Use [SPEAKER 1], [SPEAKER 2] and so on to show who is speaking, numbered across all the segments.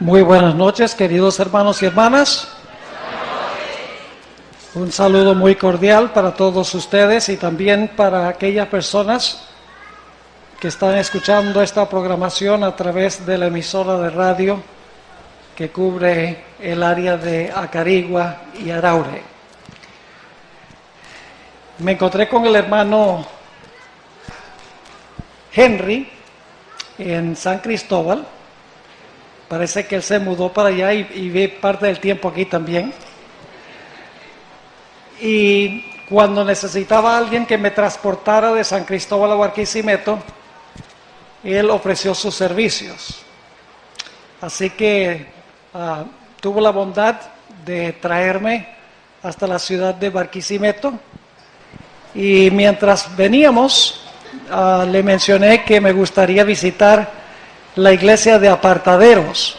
[SPEAKER 1] Muy buenas noches, queridos hermanos y hermanas. Un saludo muy cordial para todos ustedes y también para aquellas personas que están escuchando esta programación a través de la emisora de radio que cubre el área de Acarigua y Araure. Me encontré con el hermano Henry en San Cristóbal. Parece que él se mudó para allá y ve parte del tiempo aquí también. Y cuando necesitaba a alguien que me transportara de San Cristóbal a Barquisimeto, él ofreció sus servicios. Así que tuvo la bondad de traerme hasta la ciudad de Barquisimeto. Y mientras veníamos, le mencioné que me gustaría visitar la iglesia de Apartaderos,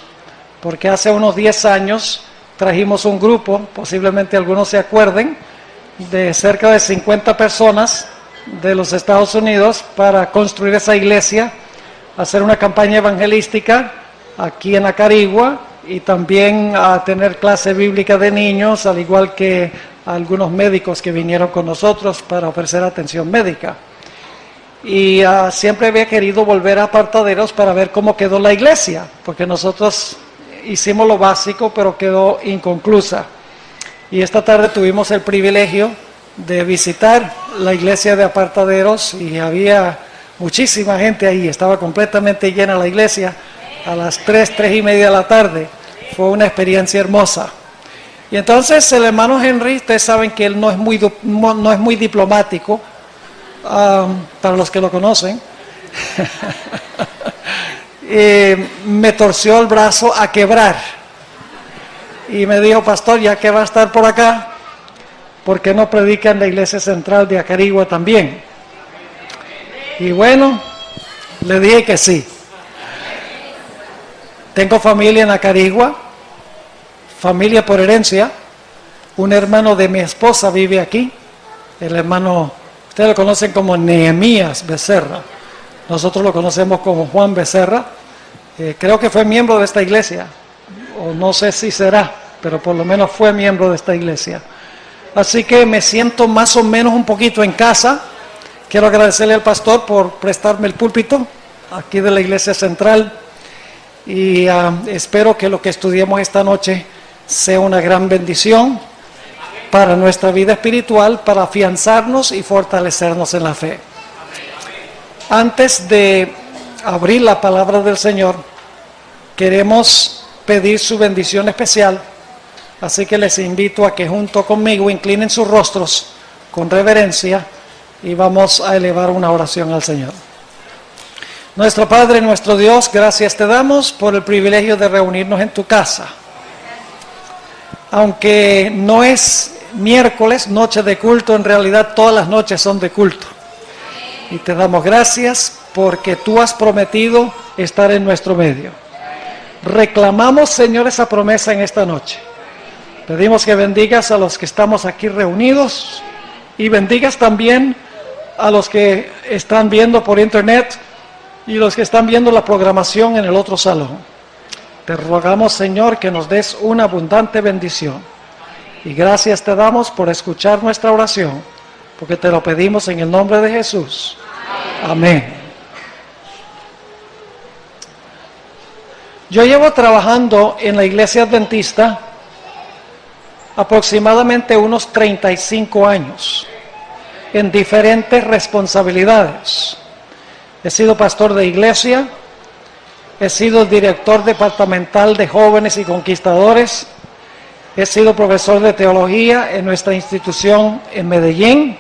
[SPEAKER 1] porque hace unos 10 años trajimos un grupo, posiblemente algunos se acuerden, de cerca de 50 personas de los Estados Unidos para construir esa iglesia, hacer una campaña evangelística aquí en Acarigua y también a tener clase bíblica de niños, al igual que algunos médicos que vinieron con nosotros para ofrecer atención médica. Y siempre había querido volver a Apartaderos para ver cómo quedó la iglesia, porque nosotros hicimos lo básico, pero quedó inconclusa. Y esta tarde tuvimos el privilegio de visitar la iglesia de Apartaderos y había muchísima gente ahí, estaba completamente llena la iglesia a las 3:30 de la tarde. Fue una experiencia hermosa. Y entonces el hermano Henry, ustedes saben que él no es muy diplomático, para los que lo conocen, me torció el brazo a quebrar y me dijo: pastor, ya que va a estar por acá, ¿por qué no predica en la iglesia central de Acarigua también? Y bueno, le dije que sí. Tengo familia en Acarigua, familia por herencia. Un hermano de mi esposa vive aquí, el hermano, ustedes lo conocen como Nehemías Becerra. Nosotros lo conocemos como Juan Becerra. Creo que fue miembro de esta iglesia, o no sé si será, pero por lo menos fue miembro de esta iglesia. Así que me siento más o menos un poquito en casa. Quiero agradecerle al pastor por prestarme el púlpito aquí de la iglesia central. Y espero que lo que estudiemos esta noche sea una gran bendición para nuestra vida espiritual, para afianzarnos y fortalecernos en la fe. Antes de abrir la palabra del Señor, queremos pedir su bendición especial, así que les invito a que junto conmigo inclinen sus rostros con reverencia y vamos a elevar una oración al Señor. Nuestro Padre, nuestro Dios, gracias te damos por el privilegio de reunirnos en tu casa. Aunque no es miércoles, noche de culto, en realidad todas las noches son de culto. Y te damos gracias porque tú has prometido estar en nuestro medio. Reclamamos, Señor, esa promesa en esta noche. Pedimos que bendigas a los que estamos aquí reunidos y bendigas también a los que están viendo por internet y los que están viendo la programación en el otro salón. Te rogamos, Señor, que nos des una abundante bendición. Y gracias te damos por escuchar nuestra oración, porque te lo pedimos en el nombre de Jesús. Amén. Yo llevo trabajando en la iglesia adventista aproximadamente unos 35 años, en diferentes responsabilidades. He sido pastor de iglesia, he sido director departamental de jóvenes y conquistadores, he sido profesor de teología en nuestra institución en Medellín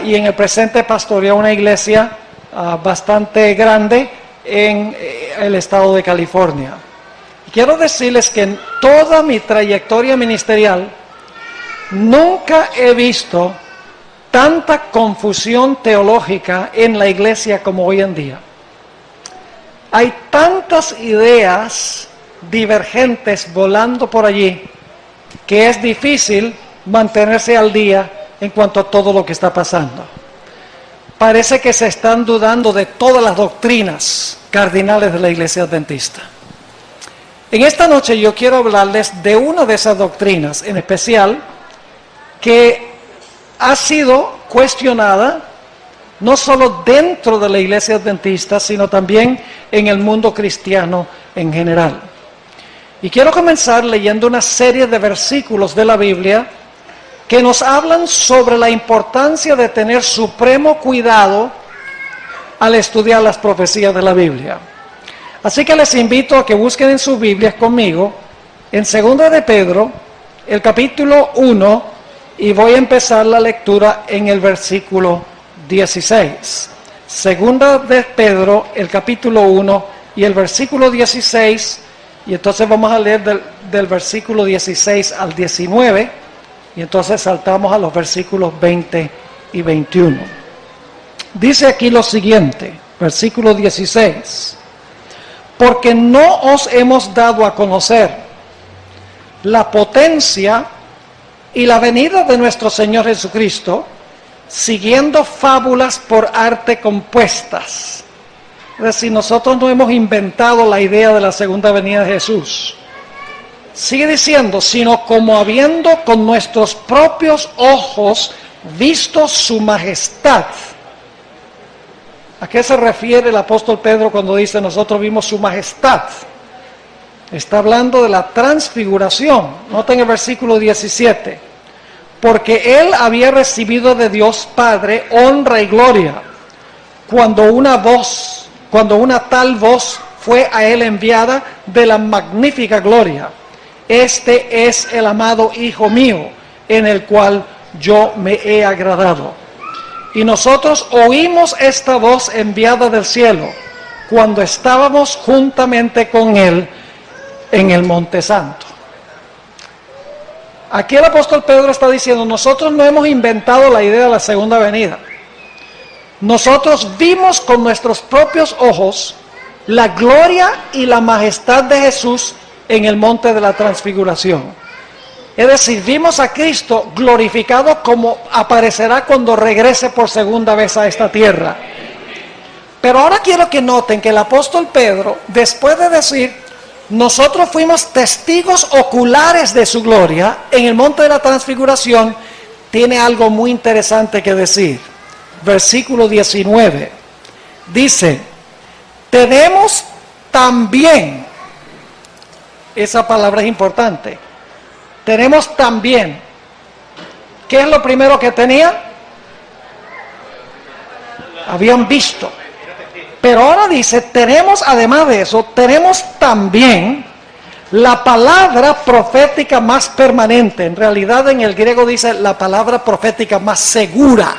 [SPEAKER 1] y en el presente pastoreo una iglesia bastante grande en el estado de California. Quiero decirles que en toda mi trayectoria ministerial nunca he visto tanta confusión teológica en la iglesia como hoy en día. Hay tantas ideas divergentes volando por allí que es difícil mantenerse al día en cuanto a todo lo que está pasando. Parece que se están dudando de todas las doctrinas cardinales de la iglesia adventista. En esta noche yo quiero hablarles de una de esas doctrinas, en especial, que ha sido cuestionada no solo dentro de la iglesia adventista, sino también en el mundo cristiano en general. Y quiero comenzar leyendo una serie de versículos de la Biblia que nos hablan sobre la importancia de tener supremo cuidado al estudiar las profecías de la Biblia. Así que les invito a que busquen en sus Biblias conmigo en 2 de Pedro, el capítulo 1, y voy a empezar la lectura en el versículo 16. 2 de Pedro, el capítulo 1 y el versículo 16, y entonces vamos a leer del versículo 16 al 19, y entonces saltamos a los versículos 20 y 21. Dice aquí lo siguiente, versículo 16. Porque no os hemos dado a conocer la potencia y la venida de nuestro Señor Jesucristo, siguiendo fábulas por arte compuestas. Es decir, nosotros no hemos inventado la idea de la segunda venida de Jesús. Sigue diciendo, sino como habiendo con nuestros propios ojos visto su majestad. ¿A qué se refiere el apóstol Pedro cuando dice nosotros vimos su majestad? Está hablando de la transfiguración. Noten el versículo 17. Porque él había recibido de Dios Padre honra y gloria, cuando una tal voz fue a él enviada de la magnífica gloria. Este es el amado Hijo mío, en el cual yo me he agradado. Y nosotros oímos esta voz enviada del cielo, cuando estábamos juntamente con él en el Monte Santo. Aquí el apóstol Pedro está diciendo, nosotros no hemos inventado la idea de la segunda venida. Nosotros vimos con nuestros propios ojos la gloria y la majestad de Jesús en el monte de la transfiguración. Es decir, vimos a Cristo glorificado como aparecerá cuando regrese por segunda vez a esta tierra. Pero ahora quiero que noten que el apóstol Pedro, después de decir, nosotros fuimos testigos oculares de su gloria en el monte de la transfiguración, tiene algo muy interesante que decir. Versículo 19. Dice, tenemos también, esa palabra es importante, tenemos también, ¿qué es lo primero que tenía? Habían visto. Pero ahora dice, tenemos además de eso, tenemos también la palabra profética más permanente. En realidad en el griego dice la palabra profética más segura.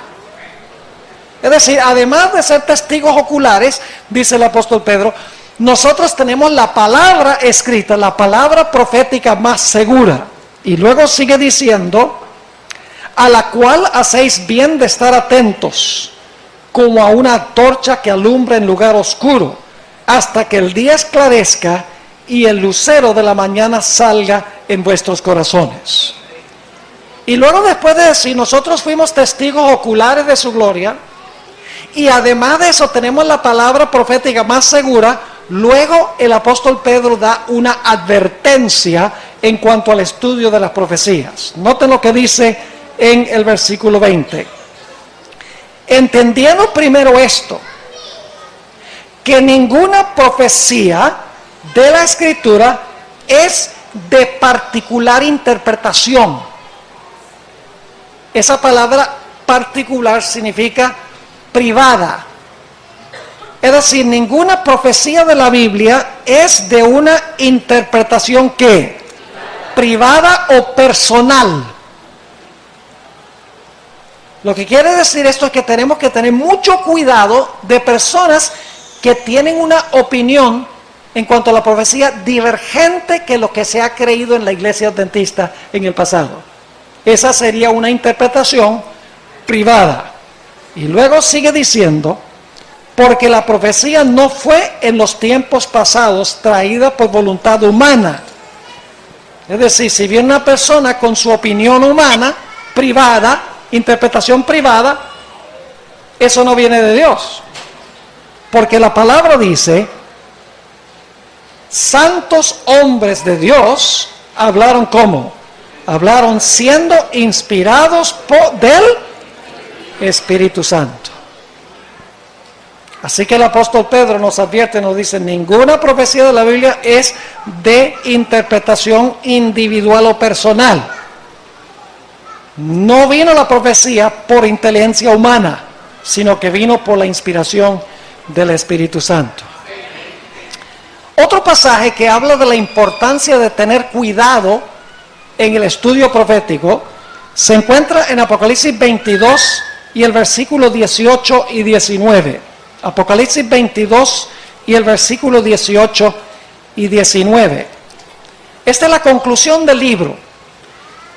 [SPEAKER 1] Es decir, además de ser testigos oculares, dice el apóstol Pedro, nosotros tenemos la palabra escrita, la palabra profética más segura. Y luego sigue diciendo, a la cual hacéis bien de estar atentos, como a una antorcha que alumbra en lugar oscuro, hasta que el día esclarezca y el lucero de la mañana salga en vuestros corazones. Y luego después de decir, nosotros fuimos testigos oculares de su gloria, y además de eso tenemos la palabra profética más segura, luego el apóstol Pedro da una advertencia en cuanto al estudio de las profecías. Noten lo que dice en el versículo 20. Entendiendo primero esto, que ninguna profecía de la Escritura es de particular interpretación. Esa palabra particular significa privada. Es decir, ninguna profecía de la Biblia es de una interpretación ¿qué? Privada o personal. Lo que quiere decir esto es que tenemos que tener mucho cuidado de personas que tienen una opinión en cuanto a la profecía divergente que lo que se ha creído en la iglesia adventista en el pasado. Esa sería una interpretación privada. Y luego sigue diciendo, porque la profecía no fue en los tiempos pasados traída por voluntad humana. Es decir, si viene una persona con su opinión humana, privada, interpretación privada, eso no viene de Dios. Porque la palabra dice santos hombres de Dios hablaron ¿cómo? Hablaron siendo inspirados del Espíritu Santo. Así que el apóstol Pedro nos advierte, nos dice, ninguna profecía de la Biblia es de interpretación individual o personal. No vino la profecía por inteligencia humana, sino que vino por la inspiración del Espíritu Santo. Otro pasaje que habla de la importancia de tener cuidado en el estudio profético se encuentra en Apocalipsis 22 y el versículo 18 y 19. Apocalipsis 22 y el versículo 18 y 19. Esta es la conclusión del libro.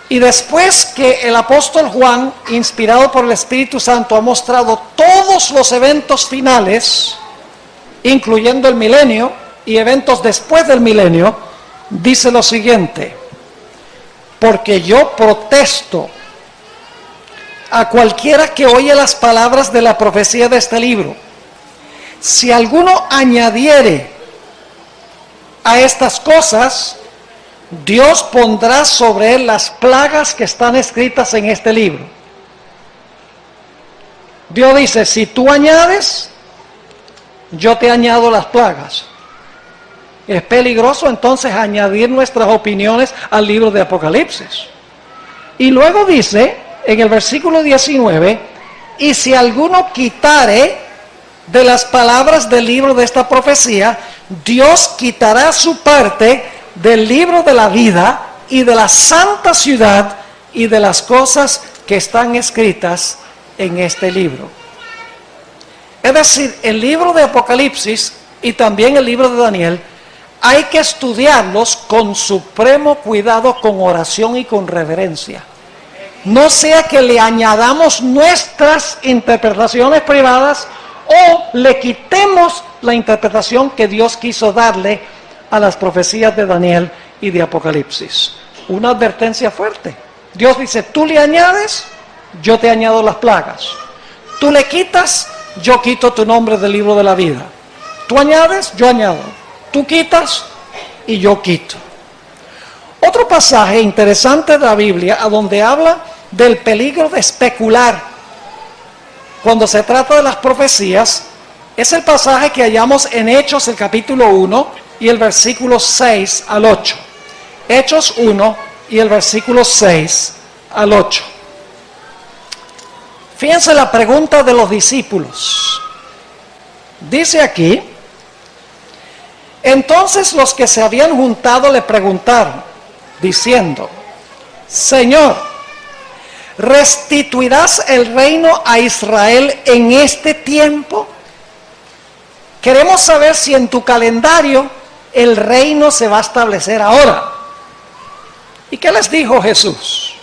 [SPEAKER 1] Y después que el apóstol Juan, inspirado por el Espíritu Santo, ha mostrado todos los eventos finales, incluyendo el milenio y eventos después del milenio, dice lo siguiente: porque yo protesto a cualquiera que oye las palabras de la profecía de este libro. Si alguno añadiere a estas cosas, Dios pondrá sobre él las plagas que están escritas en este libro. Dios dice, si tú añades, yo te añado las plagas. Es peligroso entonces añadir nuestras opiniones al libro de Apocalipsis. Y luego dice, en el versículo 19, y si alguno quitare de las palabras del libro de esta profecía, Dios quitará su parte del libro de la vida y de la santa ciudad y de las cosas que están escritas en este libro. Es decir, el libro de Apocalipsis y también el libro de Daniel hay que estudiarlos con supremo cuidado, con oración y con reverencia. No sea que le añadamos nuestras interpretaciones privadas o le quitemos la interpretación que Dios quiso darle a las profecías de Daniel y de Apocalipsis. Una advertencia fuerte. Dios dice, tú le añades, yo te añado las plagas. Tú le quitas, yo quito tu nombre del libro de la vida. Tú añades, yo añado. Tú quitas y yo quito. Otro pasaje interesante de la Biblia, a donde habla del peligro de especular cuando se trata de las profecías, es el pasaje que hallamos en Hechos, el capítulo 1 y el versículo 6 al 8. Hechos 1 y el versículo 6 al 8. Fíjense la pregunta de los discípulos. Dice aquí, entonces los que se habían juntado le preguntaron, diciendo, Señor, ¿restituirás el reino a Israel en este tiempo? Queremos saber si en tu calendario el reino se va a establecer ahora. ¿Y qué les dijo Jesús?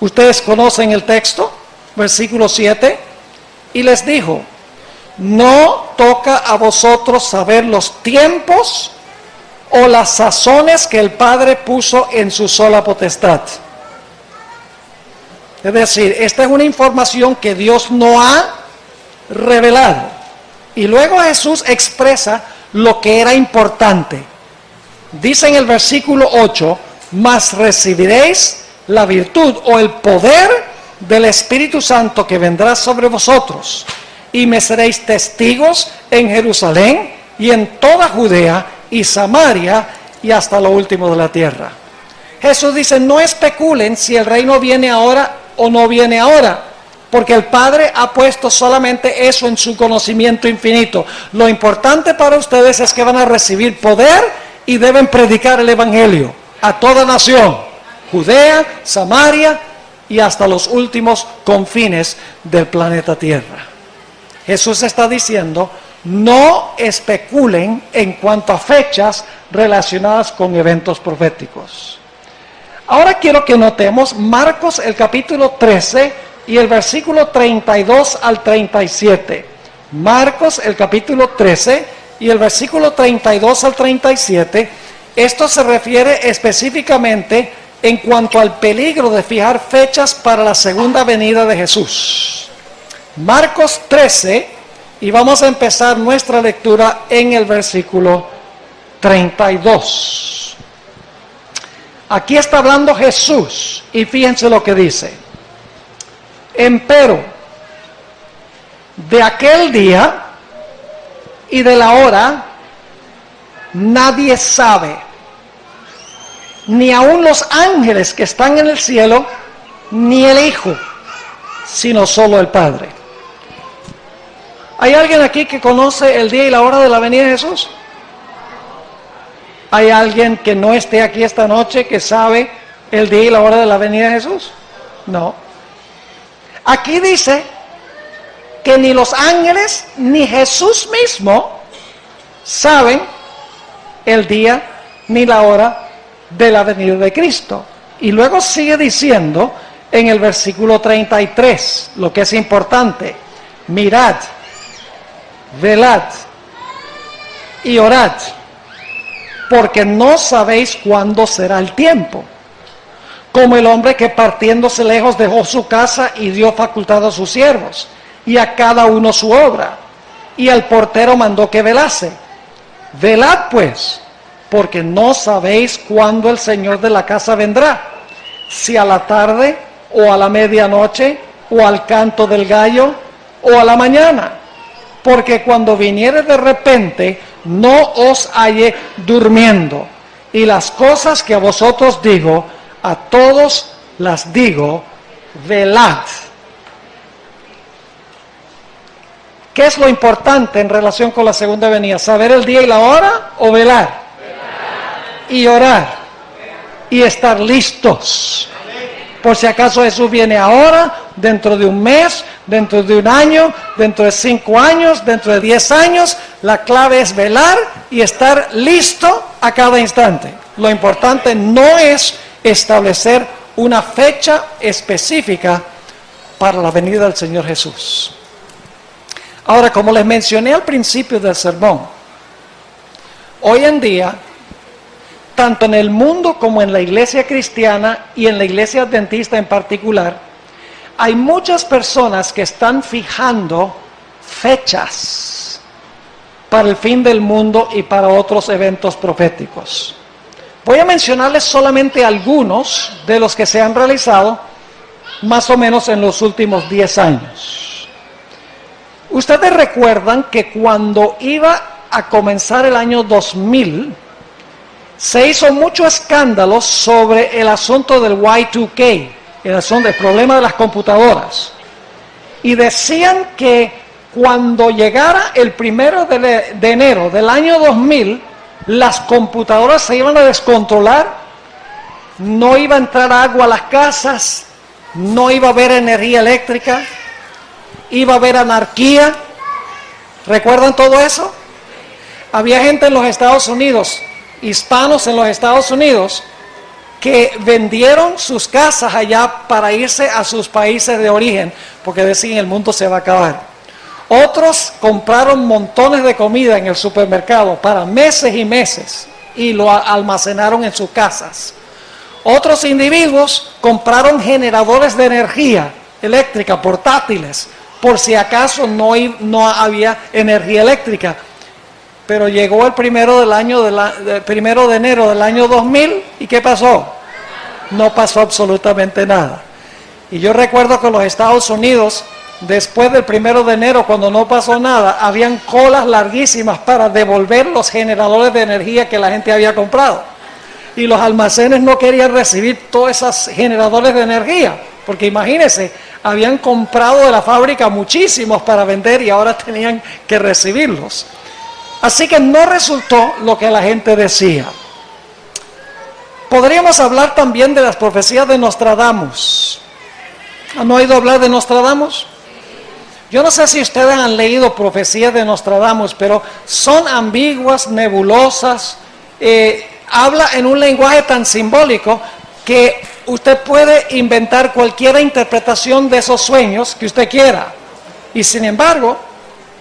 [SPEAKER 1] Ustedes conocen el texto, versículo 7, y les dijo, no toca a vosotros saber los tiempos o las sazones que el Padre puso en su sola potestad. Es decir, esta es una información que Dios no ha revelado. Y luego Jesús expresa lo que era importante. Dice en el versículo 8, mas recibiréis la virtud o el poder del Espíritu Santo que vendrá sobre vosotros. Y me seréis testigos en Jerusalén y en toda Judea y Samaria y hasta lo último de la tierra. Jesús dice, no especulen si el reino viene ahora o no viene ahora, porque el Padre ha puesto solamente eso en su conocimiento infinito. Lo importante para ustedes es que van a recibir poder y deben predicar el Evangelio a toda nación, Judea, Samaria y hasta los últimos confines del planeta Tierra. Jesús está diciendo, no especulen en cuanto a fechas relacionadas con eventos proféticos. Ahora quiero que notemos Marcos el capítulo 13 y el versículo 32 al 37. Marcos el capítulo 13 y el versículo 32 al 37. Esto se refiere específicamente en cuanto al peligro de fijar fechas para la segunda venida de Jesús. Marcos 13, y vamos a empezar nuestra lectura en el versículo 32. Aquí está hablando Jesús y fíjense lo que dice. Empero, de aquel día y de la hora nadie sabe, ni aun los ángeles que están en el cielo, ni el Hijo, sino solo el Padre. ¿Hay alguien aquí que conoce el día y la hora de la venida de Jesús? ¿Hay alguien que no esté aquí esta noche que sabe el día y la hora de la venida de Jesús? No. Aquí dice que ni los ángeles ni Jesús mismo saben el día ni la hora de la venida de Cristo. Y luego sigue diciendo en el versículo 33, lo que es importante: mirad, velad y orad, porque no sabéis cuándo será el tiempo. Como el hombre que partiéndose lejos dejó su casa y dio facultad a sus siervos, y a cada uno su obra, y al portero mandó que velase. Velad pues, porque no sabéis cuándo el Señor de la casa vendrá, si a la tarde, o a la medianoche, o al canto del gallo, o a la mañana. Porque cuando viniere de repente, no os halle durmiendo. Y las cosas que a vosotros digo, a todos las digo, velad. ¿Qué es lo importante en relación con la segunda venida? ¿Saber el día y la hora o velar? Velar. Y orar. Y estar listos. Por si acaso Jesús viene ahora, dentro de un mes, dentro de un año, dentro de 5 años, dentro de 10 años. La clave es velar y estar listo a cada instante. Lo importante no es establecer una fecha específica para la venida del Señor Jesús. Ahora, como les mencioné al principio del sermón, hoy en día, tanto en el mundo como en la iglesia cristiana y en la iglesia adventista en particular, hay muchas personas que están fijando fechas para el fin del mundo y para otros eventos proféticos. Voy a mencionarles solamente algunos de los que se han realizado más o menos en los últimos 10 años. Ustedes recuerdan que cuando iba a comenzar el año 2000, se hizo mucho escándalo sobre el asunto del Y2K, el problema de las computadoras. Y decían que cuando llegara el 1 de enero del año 2000, las computadoras se iban a descontrolar, no iba a entrar agua a las casas, no iba a haber energía eléctrica, iba a haber anarquía. ¿Recuerdan todo eso? Había gente en los Estados Unidos, hispanos en los Estados Unidos, que vendieron sus casas allá para irse a sus países de origen, porque decían el mundo se va a acabar. Otros compraron montones de comida en el supermercado para meses y meses y lo almacenaron en sus casas. Otros individuos compraron generadores de energía eléctrica portátiles por si acaso no había energía eléctrica. Pero llegó el 1 de enero del año 2000 y ¿qué pasó? No pasó absolutamente nada. Y yo recuerdo que en los Estados Unidos, después del 1 de enero, cuando no pasó nada, habían colas larguísimas para devolver los generadores de energía que la gente había comprado. Y los almacenes no querían recibir todos esos generadores de energía, porque imagínense, habían comprado de la fábrica muchísimos para vender y ahora tenían que recibirlos. Así que no resultó lo que la gente decía. Podríamos hablar también de las profecías de Nostradamus. ¿Han oído hablar de Nostradamus? Yo no sé si ustedes han leído profecías de Nostradamus, pero son ambiguas, nebulosas, habla en un lenguaje tan simbólico que usted puede inventar cualquier interpretación de esos sueños que usted quiera. Y sin embargo,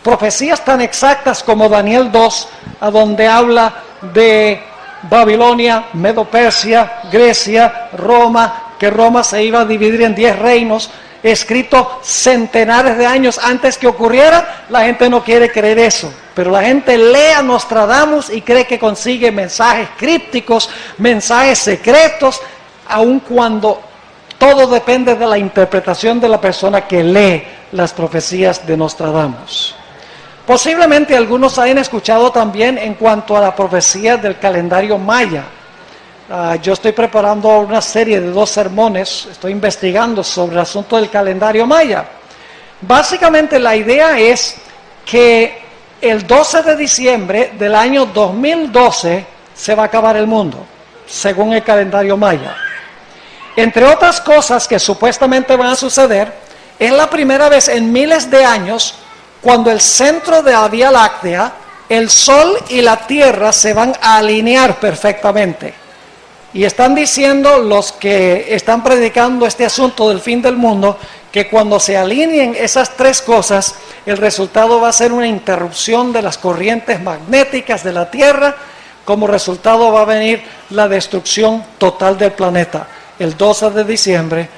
[SPEAKER 1] profecías tan exactas como Daniel 2, a donde habla de Babilonia, Medo-Persia, Grecia, Roma, que Roma se iba a dividir en 10 reinos, escrito centenares de años antes que ocurriera, la gente no quiere creer eso. pero la gente lee a Nostradamus y cree que consigue mensajes crípticos, mensajes secretos, aun cuando todo depende de la interpretación de la persona que lee las profecías de Nostradamus. Posiblemente algunos hayan escuchado también en cuanto a la profecía del calendario maya. Yo estoy preparando una serie de 2 sermones, estoy investigando sobre el asunto del calendario maya. Básicamente la idea es que el 12 de diciembre del año 2012 se va a acabar el mundo, según el calendario maya. Entre otras cosas que supuestamente van a suceder, es la primera vez en miles de años cuando el centro de la Vía Láctea, el Sol y la Tierra se van a alinear perfectamente. Y están diciendo los que están predicando este asunto del fin del mundo, que cuando se alineen esas 3 cosas, el resultado va a ser una interrupción de las corrientes magnéticas de la Tierra. Como resultado va a venir la destrucción total del planeta, el 12 de diciembre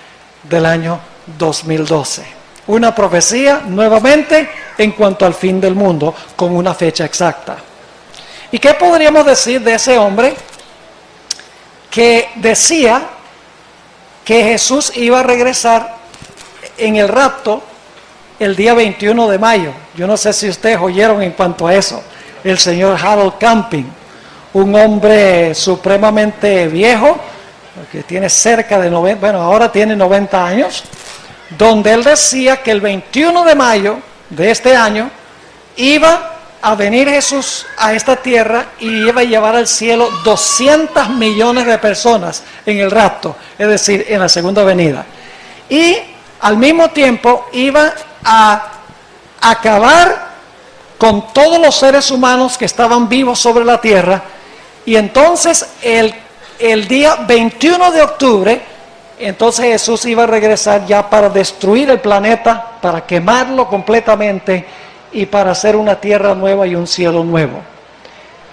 [SPEAKER 1] del año 2012. Una profecía nuevamente en cuanto al fin del mundo, con una fecha exacta. ¿Y qué podríamos decir de ese hombre que decía que Jesús iba a regresar en el rapto el día 21 de mayo? Yo no sé si ustedes oyeron en cuanto a eso. El señor Harold Camping, un hombre supremamente viejo, que tiene cerca de 90, bueno, ahora tiene 90 años, donde él decía que el 21 de mayo de este año iba a venir Jesús a esta tierra y iba a llevar al cielo 200 millones de personas en el rapto, es decir, en la segunda venida. Y al mismo tiempo iba a acabar con todos los seres humanos que estaban vivos sobre la tierra. Y entonces el día 21 de octubre, entonces Jesús iba a regresar ya para destruir el planeta, para quemarlo completamente y para hacer una tierra nueva y un cielo nuevo.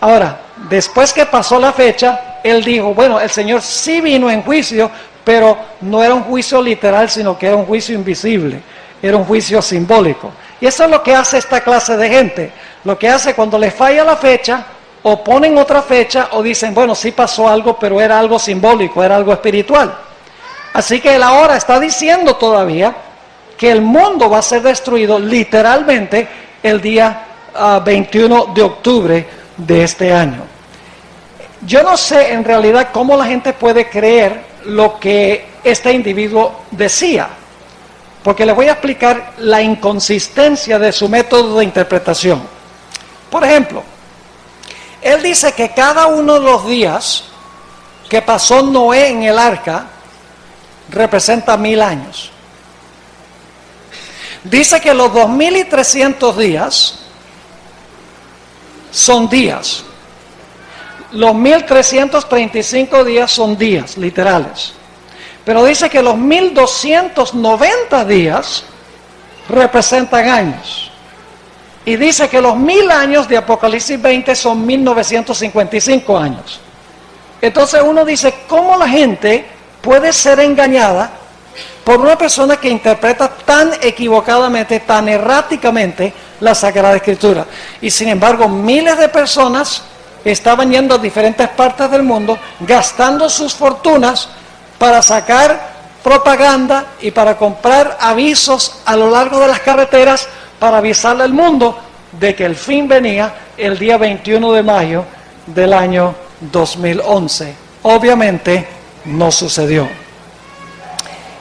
[SPEAKER 1] Ahora, después que pasó la fecha, él dijo, bueno, el Señor sí vino en juicio, pero no era un juicio literal, sino que era un juicio invisible, era un juicio simbólico. Y eso es lo que hace esta clase de gente. Lo que hace cuando le falla la fecha, o ponen otra fecha, o dicen, bueno, sí pasó algo, pero era algo simbólico, era algo espiritual. Así que él ahora está diciendo todavía que el mundo va a ser destruido literalmente el día 21 de octubre de este año. Yo no sé en realidad cómo la gente puede creer lo que este individuo decía, porque les voy a explicar la inconsistencia de su método de interpretación. Por ejemplo, él dice que cada uno de los días que pasó Noé en el arca representa 1000 años. Dice que los 2300 días son días. Los 1335 días son días literales. Pero dice que los 1290 días representan años. Y dice que los 1000 años de Apocalipsis 20 son 1955 años. Entonces uno dice, ¿cómo la gente puede ser engañada por una persona que interpreta tan equivocadamente, tan erráticamente la Sagrada Escritura? Y sin embargo, miles de personas estaban yendo a diferentes partes del mundo, gastando sus fortunas para sacar propaganda y para comprar avisos a lo largo de las carreteras para avisarle al mundo de que el fin venía el día 21 de mayo del año 2011. Obviamente no sucedió.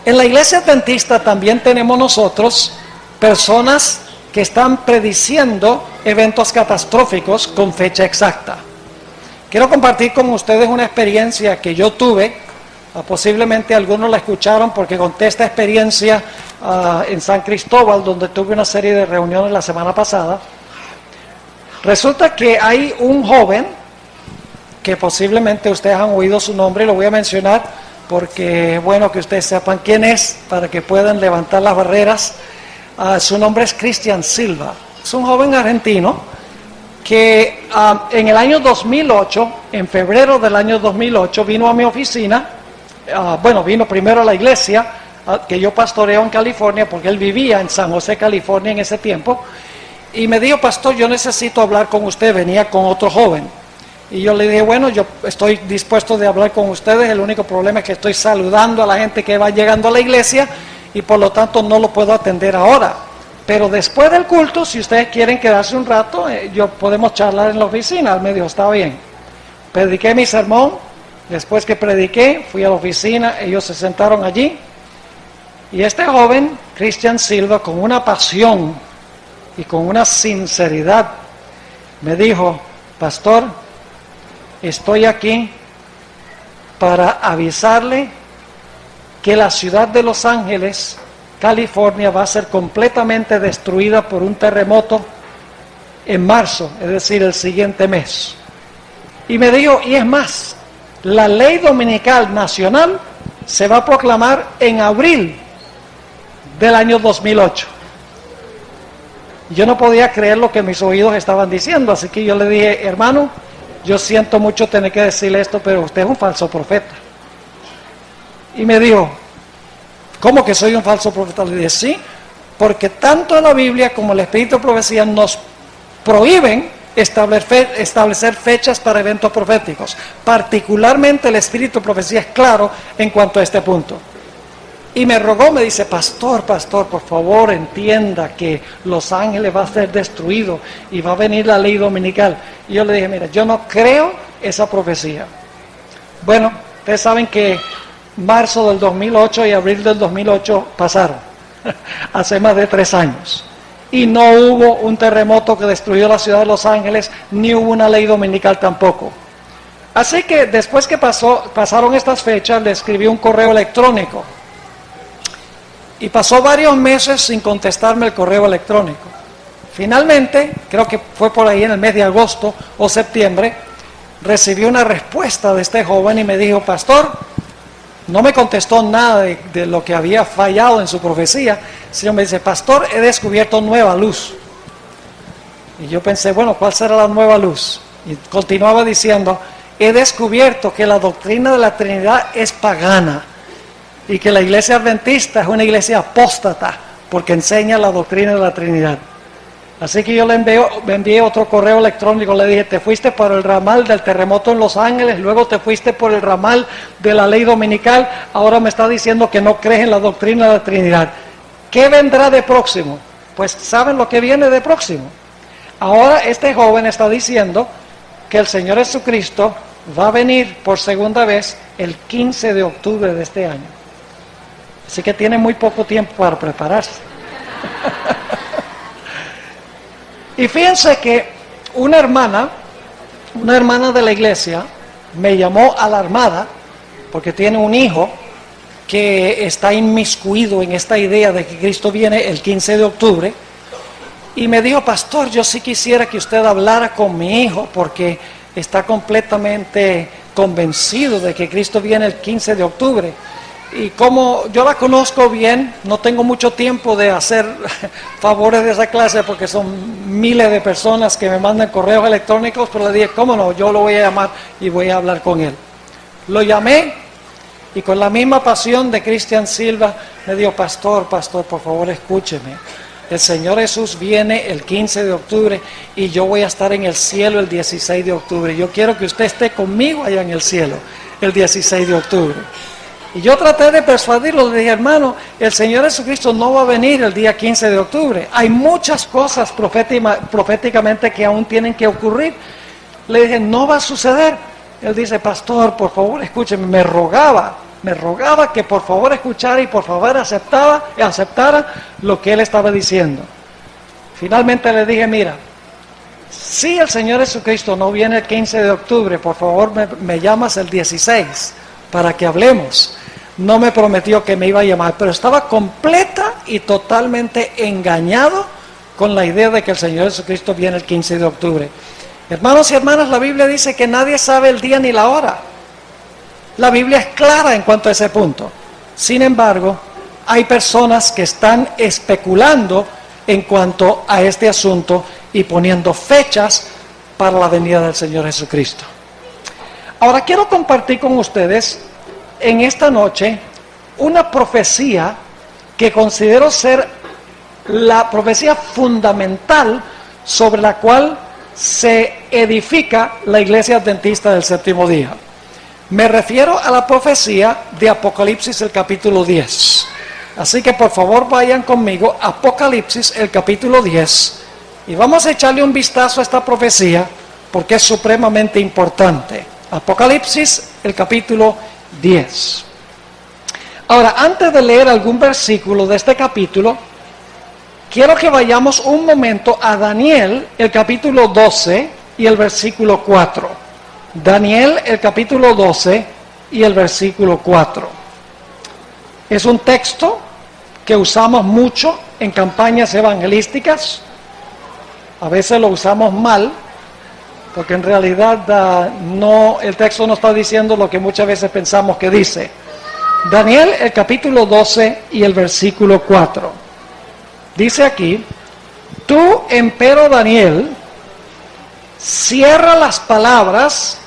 [SPEAKER 1] En la iglesia adventista también tenemos nosotros personas que están prediciendo eventos catastróficos con fecha exacta. Quiero compartir con ustedes una experiencia que yo tuve. Posiblemente algunos la escucharon porque conté esta experiencia en San Cristóbal, donde tuve una serie de reuniones la semana pasada. Resulta que hay un joven que posiblemente ustedes han oído su nombre, lo voy a mencionar porque es bueno que ustedes sepan quién es para que puedan levantar las barreras. Su nombre es Cristian Silva. Es un joven argentino que en el año 2008, en febrero del año 2008, vino a mi oficina. Vino primero a la iglesia que yo pastoreo en California, porque él vivía en San José, California en ese tiempo, y me dijo, pastor, yo necesito hablar con usted. Venía con otro joven. Y yo le dije, bueno, yo estoy dispuesto de hablar con ustedes. El único problema es que estoy saludando a la gente que va llegando a la iglesia y por lo tanto no lo puedo atender ahora. Pero después del culto, si ustedes quieren quedarse un rato, yo podemos charlar en la oficina. Él me dijo, está bien. Prediqué mi sermón. Después que prediqué, fui a la oficina. Ellos se sentaron allí. Y este joven, Christian Silva, con una pasión y con una sinceridad, me dijo, pastor, estoy aquí para avisarle que la ciudad de Los Ángeles, California, va a ser completamente destruida por un terremoto en marzo, es decir, el siguiente mes. Y me dijo, y es más, la ley dominical nacional se va a proclamar en abril del año 2008. Yo no podía creer lo que mis oídos estaban diciendo, así que yo le dije, hermano, yo siento mucho tener que decirle esto, pero usted es un falso profeta. Y me dijo, ¿cómo que soy un falso profeta? Le dije, sí, porque tanto la Biblia como el Espíritu de Profecía nos prohíben establecer fechas para eventos proféticos. Particularmente el Espíritu de Profecía es claro en cuanto a este punto. Y me rogó, me dice, pastor, por favor entienda que Los Ángeles va a ser destruido y va a venir la ley dominical. Y yo le dije, mira, yo no creo esa profecía. Bueno, ustedes saben que marzo del 2008 y abril del 2008 pasaron, hace más de 3 años. Y no hubo un terremoto que destruyó la ciudad de Los Ángeles, ni hubo una ley dominical tampoco. Así que después que pasaron estas fechas, le escribí un correo electrónico. Y pasó varios meses sin contestarme el correo electrónico. Finalmente, creo que fue por ahí en el mes de agosto o septiembre, recibí una respuesta de este joven y me dijo, pastor, no me contestó nada de lo que había fallado en su profecía, sino me dice, pastor, he descubierto nueva luz. Y yo pensé, bueno, ¿cuál será la nueva luz? Y continuaba diciendo, he descubierto que la doctrina de la Trinidad es pagana y que la iglesia adventista es una iglesia apóstata porque enseña la doctrina de la Trinidad. Así que yo le envié otro correo electrónico, le dije, te fuiste por el ramal del terremoto en Los Ángeles, luego te fuiste por el ramal de la ley dominical, ahora me está diciendo que no crees en la doctrina de la Trinidad. ¿Qué vendrá de próximo? Pues ¿saben lo que viene de próximo? Ahora este joven está diciendo que el Señor Jesucristo va a venir por segunda vez el 15 de octubre de este año. Así que tiene muy poco tiempo para prepararse. Y fíjense que una hermana de la iglesia me llamó alarmada porque tiene un hijo que está inmiscuido en esta idea de que Cristo viene el 15 de octubre y me dijo, pastor, yo sí quisiera que usted hablara con mi hijo porque está completamente convencido de que Cristo viene el 15 de octubre. Y como yo la conozco bien, no tengo mucho tiempo de hacer favores de esa clase porque son miles de personas que me mandan correos electrónicos, pero le dije, cómo no, yo lo voy a llamar y voy a hablar con él. Lo llamé y con la misma pasión de Christian Silva me dijo, pastor, por favor escúcheme. El Señor Jesús viene el 15 de octubre y yo voy a estar en el cielo el 16 de octubre. Yo quiero que usted esté conmigo allá en el cielo el 16 de octubre. Y yo traté de persuadirlo, le dije, hermano, el Señor Jesucristo no va a venir el día 15 de octubre. Hay muchas cosas proféticamente que aún tienen que ocurrir. Le dije, no va a suceder. Él dice, pastor, por favor, escúcheme. Me rogaba que por favor escuchara y por favor aceptara lo que él estaba diciendo. Finalmente le dije, mira, si el Señor Jesucristo no viene el 15 de octubre, por favor me llamas el 16 para que hablemos. No me prometió que me iba a llamar, pero estaba completa y totalmente engañado con la idea de que el Señor Jesucristo viene el 15 de octubre. Hermanos y hermanas, la Biblia dice que nadie sabe el día ni la hora. La Biblia es clara en cuanto a ese punto. Sin embargo, hay personas que están especulando en cuanto a este asunto y poniendo fechas para la venida del Señor Jesucristo. Ahora quiero compartir con ustedes en esta noche una profecía que considero ser la profecía fundamental sobre la cual se edifica la iglesia adventista del séptimo día. Me refiero a la profecía de Apocalipsis, el capítulo 10. Así que por favor vayan conmigo a Apocalipsis, el capítulo 10, y vamos a echarle un vistazo a esta profecía porque es supremamente importante. Apocalipsis, el capítulo 10. Ahora, antes de leer algún versículo de este capítulo, quiero que vayamos un momento a Daniel, el capítulo 12 y el versículo 4. Daniel, el capítulo 12 y el versículo 4. Es un texto que usamos mucho en campañas evangelísticas. A veces lo usamos mal, porque en realidad el texto no está diciendo lo que muchas veces pensamos que dice. Daniel, el capítulo 12 y el versículo 4. Dice aquí: tú, empero Daniel, cierra las palabras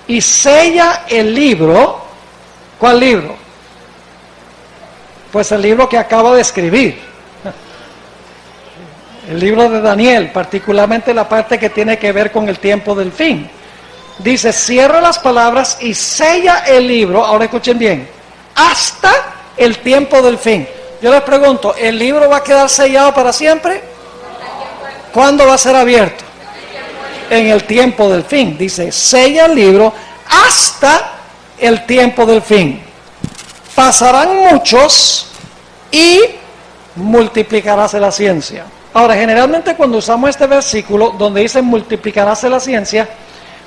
[SPEAKER 1] y sella el libro. ¿Cuál libro? Pues el libro que acaba de escribir. El libro de Daniel, particularmente la parte que tiene que ver con el tiempo del fin. Dice: cierra las palabras y sella el libro. Ahora escuchen bien: hasta el tiempo del fin. Yo les pregunto, ¿el libro va a quedar sellado para siempre? ¿Cuándo va a ser abierto? En el tiempo del fin. Dice: sella el libro hasta el tiempo del fin. Pasarán muchos y multiplicaráse la ciencia. Ahora, generalmente cuando usamos este versículo donde dice multiplicaráse la ciencia,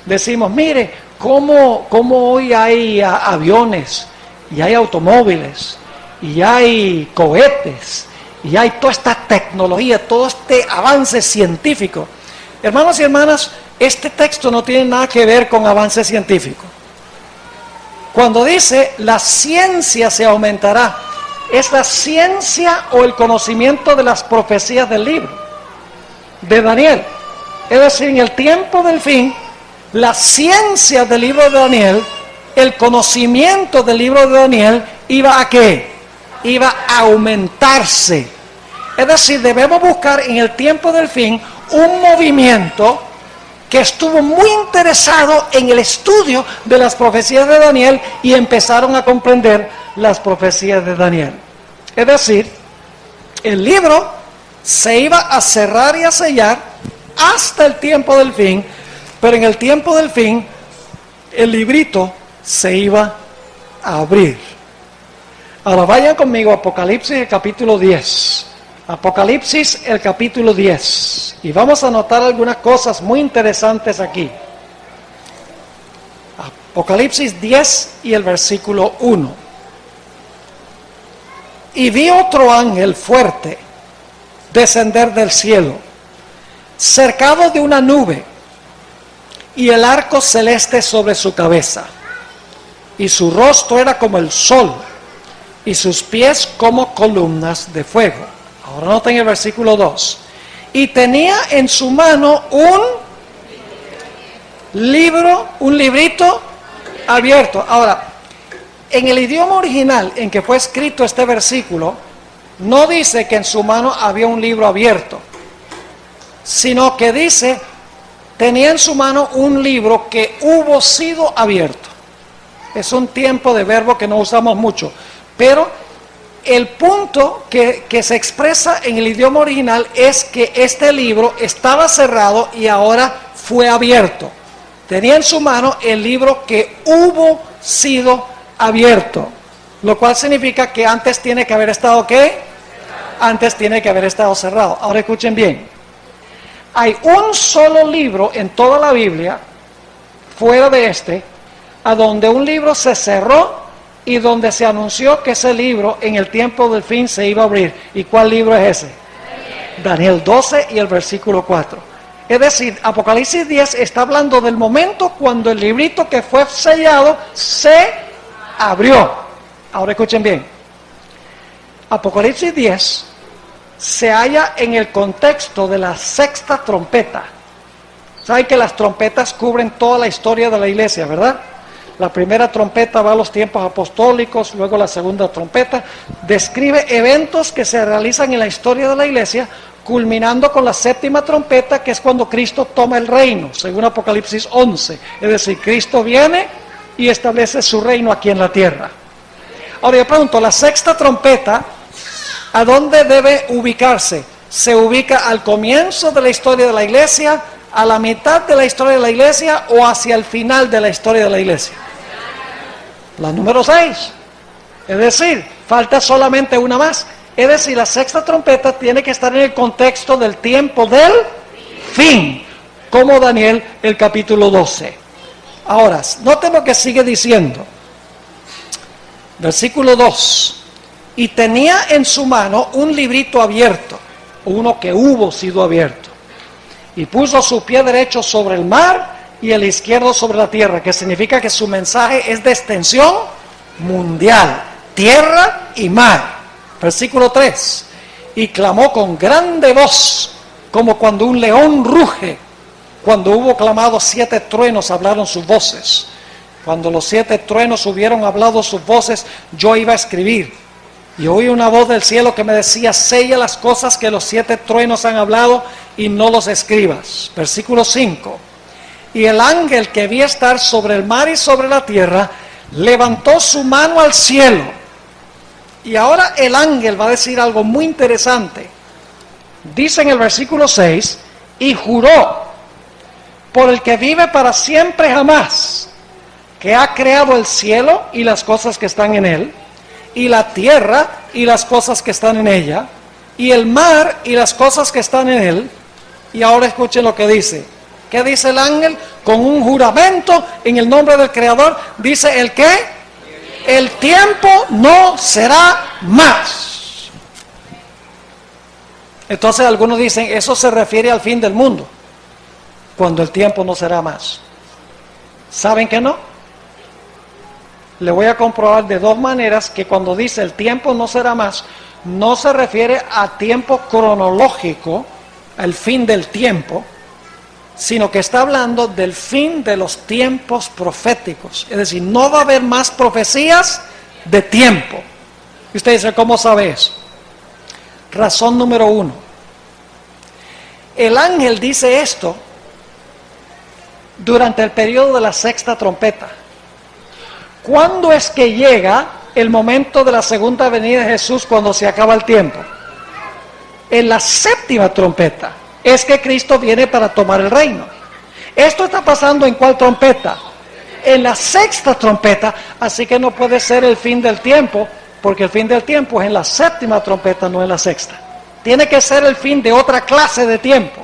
[SPEAKER 1] decimos: mire, cómo hoy hay aviones, y hay automóviles, y hay cohetes, y hay toda esta tecnología, todo este avance científico. Hermanos y hermanas, este texto no tiene nada que ver con avance científico. Cuando dice la ciencia se aumentará, es la ciencia o el conocimiento de las profecías del libro de Daniel. Es decir, en el tiempo del fin, la ciencia del libro de Daniel, el conocimiento del libro de Daniel, ¿iba a qué? Iba a aumentarse. Es decir, debemos buscar en el tiempo del fin un movimiento que estuvo muy interesado en el estudio de las profecías de Daniel y empezaron a comprender las profecías de Daniel. Es decir, el libro se iba a cerrar y a sellar hasta el tiempo del fin, pero en el tiempo del fin el librito se iba a abrir. Ahora vayan conmigo a Apocalipsis, el capítulo 10. Apocalipsis, el capítulo 10. Y vamos a notar algunas cosas muy interesantes aquí. Apocalipsis 10 y el versículo 1. Y vi otro ángel fuerte descender del cielo, cercado de una nube, y el arco celeste sobre su cabeza. Y su rostro era como el sol, y sus pies como columnas de fuego. Ahora noten el versículo 2. Y tenía en su mano un libro, un librito abierto. Ahora, en el idioma original en que fue escrito este versículo, no dice que en su mano había un libro abierto, sino que dice, tenía en su mano un libro que hubo sido abierto. Es un tiempo de verbo que no usamos mucho, pero el punto que se expresa en el idioma original es que este libro estaba cerrado y ahora fue abierto. Tenía en su mano el libro que hubo sido abierto, lo cual significa que antes tiene que haber estado ¿qué? Antes tiene que haber estado cerrado. Ahora escuchen bien. Hay un solo libro en toda la Biblia, fuera de este, a donde un libro se cerró y donde se anunció que ese libro en el tiempo del fin se iba a abrir. ¿Y cuál libro es ese? Daniel 12 y el versículo 4. Es decir, Apocalipsis 10 está hablando del momento cuando el librito que fue sellado se abrió. Ahora escuchen bien. Apocalipsis 10 se halla en el contexto de la sexta trompeta. Saben que las trompetas cubren toda la historia de la iglesia, ¿verdad? La primera trompeta va a los tiempos apostólicos, luego la segunda trompeta describe eventos que se realizan en la historia de la iglesia culminando con la séptima trompeta, que es cuando Cristo toma el reino, según Apocalipsis 11. Es decir, Cristo viene y establece su reino aquí en la tierra. Ahora yo pregunto, la sexta trompeta, ¿a dónde debe ubicarse? ¿Se ubica al comienzo de la historia de la iglesia, a la mitad de la historia de la iglesia o hacia el final de la historia de la iglesia? La número 6. Es decir, falta solamente una más. Es decir, la sexta trompeta tiene que estar en el contexto del tiempo del fin, como Daniel el capítulo 12. Ahora, noten lo que sigue diciendo. Versículo 2. Y tenía en su mano un librito abierto, uno que hubo sido abierto, y puso su pie derecho sobre el mar y el izquierdo sobre la tierra, que significa que su mensaje es de extensión mundial, tierra y mar. Versículo 3, y clamó con grande voz, como cuando un león ruge. Cuando hubo clamado 7 truenos, hablaron sus voces. Cuando los 7 truenos hubieron hablado sus voces, yo iba a escribir. Y oí una voz del cielo que me decía, sella las cosas que los 7 truenos han hablado y no los escribas. Versículo 5, y el ángel que vi estar sobre el mar y sobre la tierra, levantó su mano al cielo. Y ahora el ángel va a decir algo muy interesante. Dice en el versículo 6, y juró por el que vive para siempre jamás, que ha creado el cielo y las cosas que están en él, y la tierra y las cosas que están en ella, y el mar y las cosas que están en él. Y ahora escuchen lo que dice. ¿Qué dice el ángel? Con un juramento en el nombre del Creador, dice el ¿qué? El tiempo no será más. Entonces algunos dicen, eso se refiere al fin del mundo, cuando el tiempo no será más. ¿Saben que no? Le voy a comprobar de 2 maneras que cuando dice el tiempo no será más, no se refiere a tiempo cronológico, al fin del tiempo, sino que está hablando del fin de los tiempos proféticos. Es decir, no va a haber más profecías de tiempo. Y usted dice, ¿cómo sabe eso? Razón número 1. El ángel dice esto durante el periodo de la sexta trompeta. ¿Cuándo es que llega el momento de la segunda venida de Jesús cuando se acaba el tiempo? En la séptima trompeta es que Cristo viene para tomar el reino. Esto está pasando ¿en cuál trompeta? En la sexta trompeta, así que no puede ser el fin del tiempo, porque el fin del tiempo es en la séptima trompeta, no en la sexta. Tiene que ser el fin de otra clase de tiempo.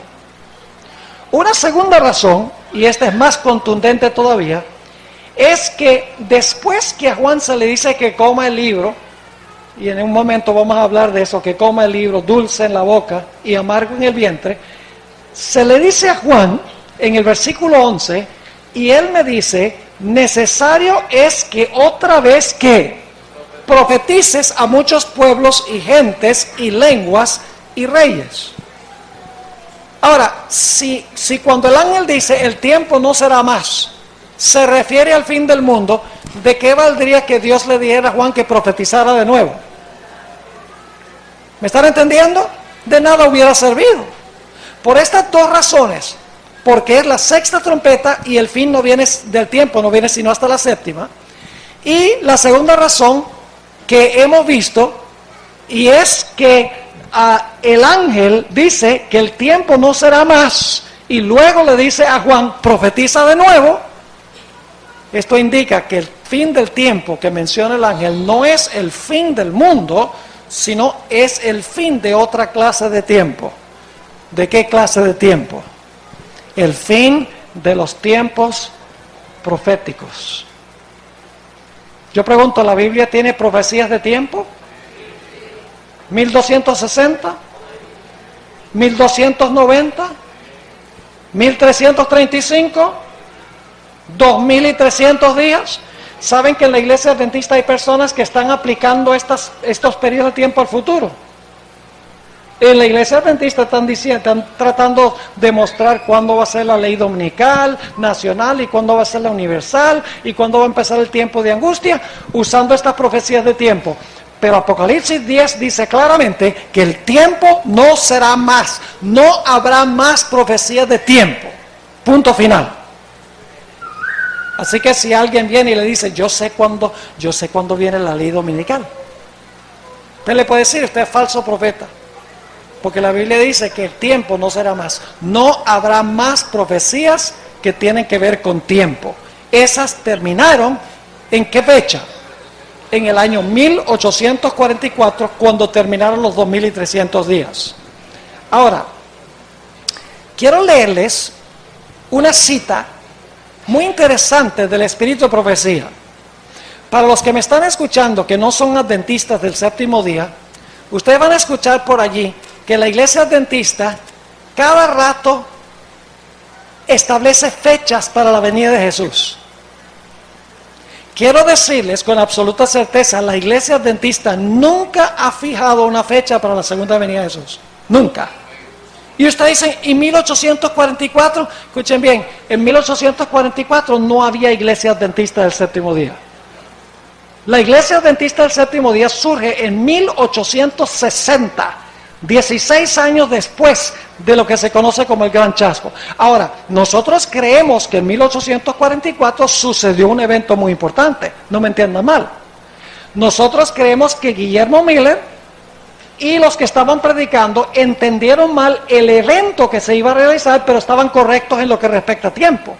[SPEAKER 1] Una segunda razón, y esta es más contundente todavía, es que después que a Juan se le dice que coma el libro, y en un momento vamos a hablar de eso, que coma el libro dulce en la boca y amargo en el vientre, se le dice a Juan en el versículo 11, y él me dice, necesario es que otra vez que profetices a muchos pueblos y gentes y lenguas y reyes. Ahora, si cuando el ángel dice el tiempo no será más, se refiere al fin del mundo, ¿de qué valdría que Dios le dijera a Juan que profetizara de nuevo? ¿Me están entendiendo? De nada hubiera servido. Por estas 2 razones, porque es la sexta trompeta y el fin no viene del tiempo, no viene sino hasta la séptima. Y la segunda razón que hemos visto, y es que el ángel dice que el tiempo no será más, y luego le dice a Juan, profetiza de nuevo. Esto indica que el fin del tiempo que menciona el ángel no es el fin del mundo, sino es el fin de otra clase de tiempo. ¿De qué clase de tiempo? El fin de los tiempos proféticos. Yo pregunto, ¿la Biblia tiene profecías de tiempo? 1260, 1290, 1335, 2300 días. ¿Saben que en la iglesia adventista hay personas que están aplicando estos periodos de tiempo al futuro? En la iglesia adventista están tratando de mostrar cuándo va a ser la ley dominical, nacional, y cuándo va a ser la universal, y cuándo va a empezar el tiempo de angustia, usando estas profecías de tiempo. pero Apocalipsis 10 dice claramente que el tiempo no será más, no habrá más profecías de tiempo, punto final. Así que si alguien viene y le dice, yo sé cuándo viene la ley dominical, usted le puede decir, usted es falso profeta, porque la Biblia dice que el tiempo no será más, no habrá más profecías que tienen que ver con tiempo. Esas terminaron, ¿en qué fecha? En el año 1844, cuando terminaron los 2300 días. Ahora, quiero leerles una cita muy interesante del espíritu de profecía. Para los que me están escuchando, que no son adventistas del séptimo día, ustedes van a escuchar por allí que la iglesia adventista cada rato establece fechas para la venida de Jesús. Quiero decirles con absoluta certeza, la iglesia adventista nunca ha fijado una fecha para la segunda venida de Jesús. Nunca. Y ustedes dicen, ¿y 1844? Escuchen bien, en 1844 no había iglesia adventista del séptimo día. La iglesia adventista del séptimo día surge en 1860, 16 años después de lo que se conoce como el Gran Chasco. Ahora, nosotros creemos que en 1844 sucedió un evento muy importante, no me entiendan mal. Nosotros creemos que Guillermo Miller y los que estaban predicando entendieron mal el evento que se iba a realizar, pero estaban correctos en lo que respecta a tiempo.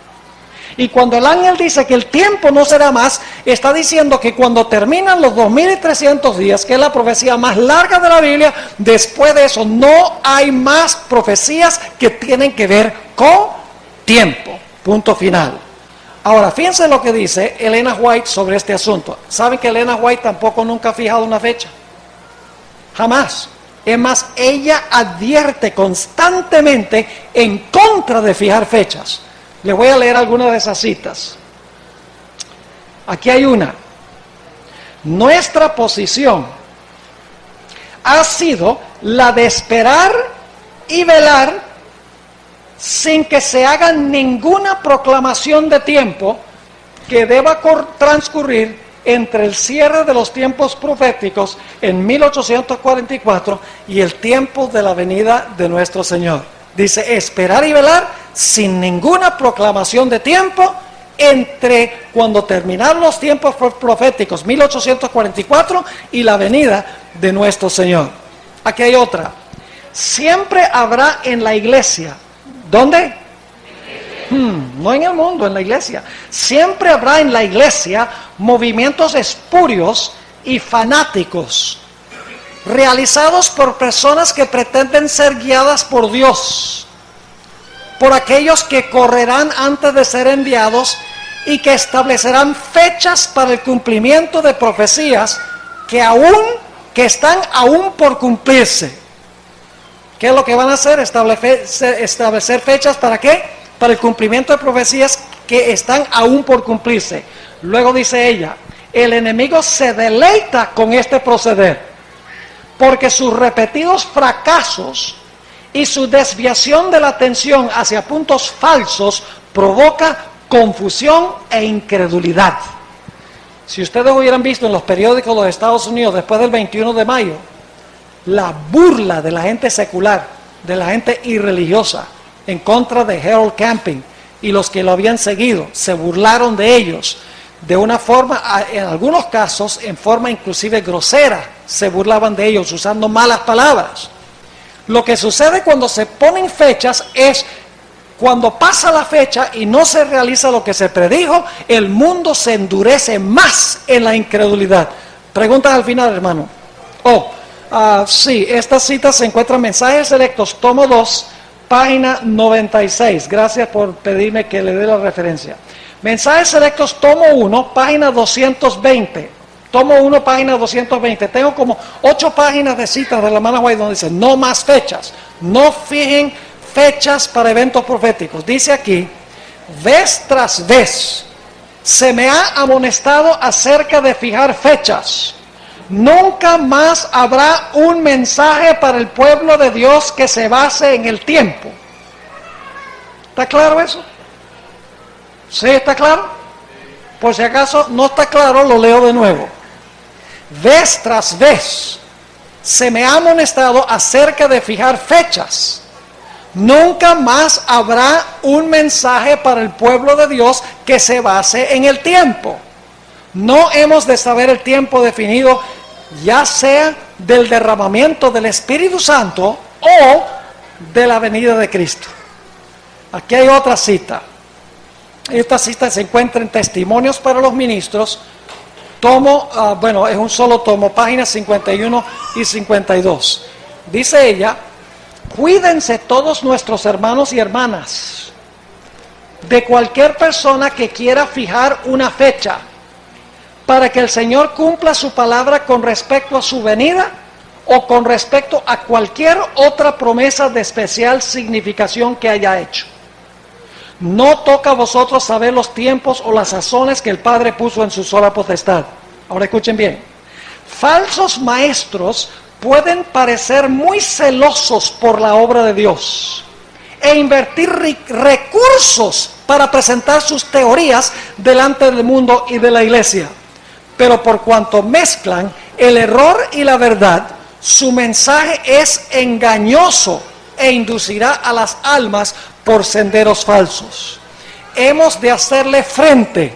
[SPEAKER 1] Y cuando el ángel dice que el tiempo no será más, está diciendo que cuando terminan los 2300 días, que es la profecía más larga de la Biblia, después de eso no hay más profecías que tienen que ver con tiempo. Punto final. Ahora, fíjense lo que dice Elena White sobre este asunto. ¿Saben que Elena White tampoco nunca ha fijado una fecha? Jamás. Es más, ella advierte constantemente en contra de fijar fechas. Le voy a leer algunas de esas citas. Aquí hay una. Nuestra posición ha sido la de esperar y velar sin que se haga ninguna proclamación de tiempo que deba transcurrir entre el cierre de los tiempos proféticos en 1844 y el tiempo de la venida de nuestro Señor. Dice, esperar y velar sin ninguna proclamación de tiempo entre cuando terminaron los tiempos proféticos, 1844, y la venida de nuestro Señor. Aquí hay otra. Siempre habrá en la iglesia, ¿dónde? No en el mundo, en la iglesia. Siempre habrá en la iglesia movimientos espurios y fanáticos, realizados por personas que pretenden ser guiadas por Dios, por aquellos que correrán antes de ser enviados y que establecerán fechas para el cumplimiento de profecías que están aún por cumplirse. ¿Qué es lo que van a hacer? Establecer fechas ¿para qué? Para el cumplimiento de profecías que están aún por cumplirse. Luego dice ella, el enemigo se deleita con este proceder, porque sus repetidos fracasos y su desviación de la atención hacia puntos falsos provoca confusión e incredulidad. Si ustedes hubieran visto en los periódicos de los Estados Unidos después del 21 de mayo, la burla de la gente secular, de la gente irreligiosa, en contra de Harold Camping y los que lo habían seguido, se burlaron de ellos de una forma, en algunos casos, en forma inclusive grosera, se burlaban de ellos usando malas palabras. Lo que sucede cuando se ponen fechas es, cuando pasa la fecha y no se realiza lo que se predijo, el mundo se endurece más en la incredulidad. Preguntas al final, hermano. Sí, esta cita se encuentra en Mensajes Selectos, tomo 2, página 96. Gracias por pedirme que le dé la referencia. Mensajes Selectos, tomo 1, página 220. Tomo 1, página 220. Tengo como 8 páginas de citas de la hermana White donde dice, no más fechas. No fijen fechas para eventos proféticos. Dice aquí, vez tras vez se me ha amonestado acerca de fijar fechas. Nunca más habrá un mensaje para el pueblo de Dios que se base en el tiempo. ¿Está claro eso? ¿Sí está claro? Por si acaso no está claro, lo leo de nuevo. vez tras vez se me ha amonestado acerca de fijar fechas. Nunca más habrá un mensaje para el pueblo de Dios que se base en el tiempo. No hemos de saber el tiempo definido, ya sea del derramamiento del Espíritu Santo o de la venida de Cristo. Aquí hay otra cita. Esta cita se encuentra en Testimonios para los Ministros, tomo, es un solo tomo, páginas 51 y 52. Dice ella: cuídense todos nuestros hermanos y hermanas de cualquier persona que quiera fijar una fecha para que el Señor cumpla su palabra con respecto a su venida o con respecto a cualquier otra promesa de especial significación que haya hecho. No toca a vosotros saber los tiempos o las sazones que el Padre puso en su sola potestad. Ahora escuchen bien. Falsos maestros pueden parecer muy celosos por la obra de Dios e invertir recursos para presentar sus teorías delante del mundo y de la iglesia. Pero por cuanto mezclan el error y la verdad, su mensaje es engañoso e inducirá a las almas por senderos falsos. Hemos de hacerle frente.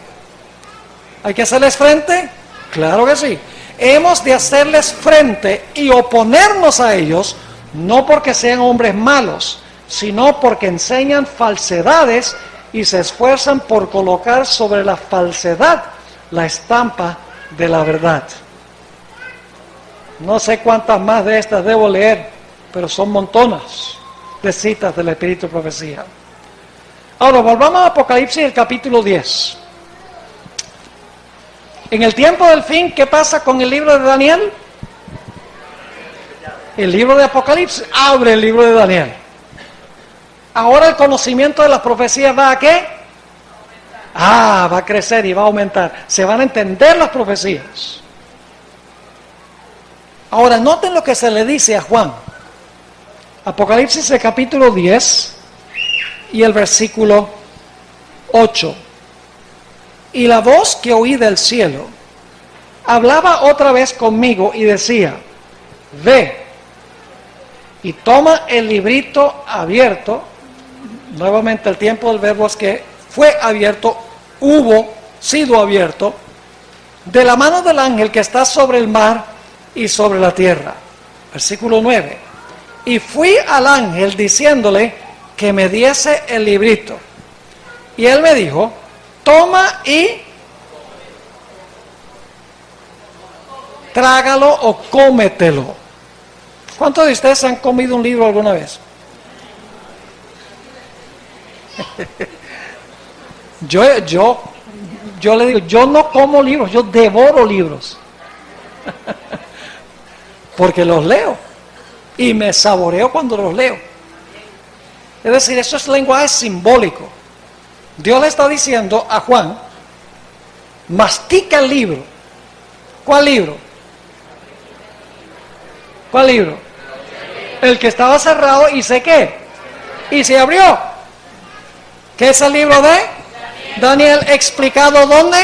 [SPEAKER 1] ¿Hay que hacerles frente? Claro que sí. Hemos de hacerles frente y oponernos a ellos, no porque sean hombres malos, sino porque enseñan falsedades y se esfuerzan por colocar sobre la falsedad la estampa de la verdad. No sé cuántas más de estas debo leer, pero son montonas de citas del Espíritu de Profecía. Ahora, volvamos a Apocalipsis, el capítulo 10. En el tiempo del fin, ¿qué pasa con el libro de Daniel? El libro de Apocalipsis abre el libro de Daniel. Ahora el conocimiento de las profecías ¿va a qué? Va a crecer y va a aumentar. Se van a entender las profecías. Ahora, noten lo que se le dice a Juan. Apocalipsis, el capítulo 10 y el versículo 8. Y la voz que oí del cielo hablaba otra vez conmigo y decía: ve y toma el librito abierto. Nuevamente el tiempo del verbo es que fue abierto, hubo sido abierto, de la mano del ángel que está sobre el mar y sobre la tierra. Versículo 9. Y fui al ángel diciéndole que me diese el librito. Y él me dijo: toma y trágalo o cómetelo. ¿Cuántos de ustedes han comido un libro alguna vez? Yo le digo, yo no como libros, yo devoro libros. Porque los leo y me saboreo cuando los leo. Es decir, eso es lenguaje simbólico. Dios le está diciendo a Juan: mastica el libro. ¿Cuál libro? ¿Cuál libro? El que estaba cerrado y se ¿qué? Y se abrió. ¿Qué es el libro de Daniel? ¿Explicado dónde?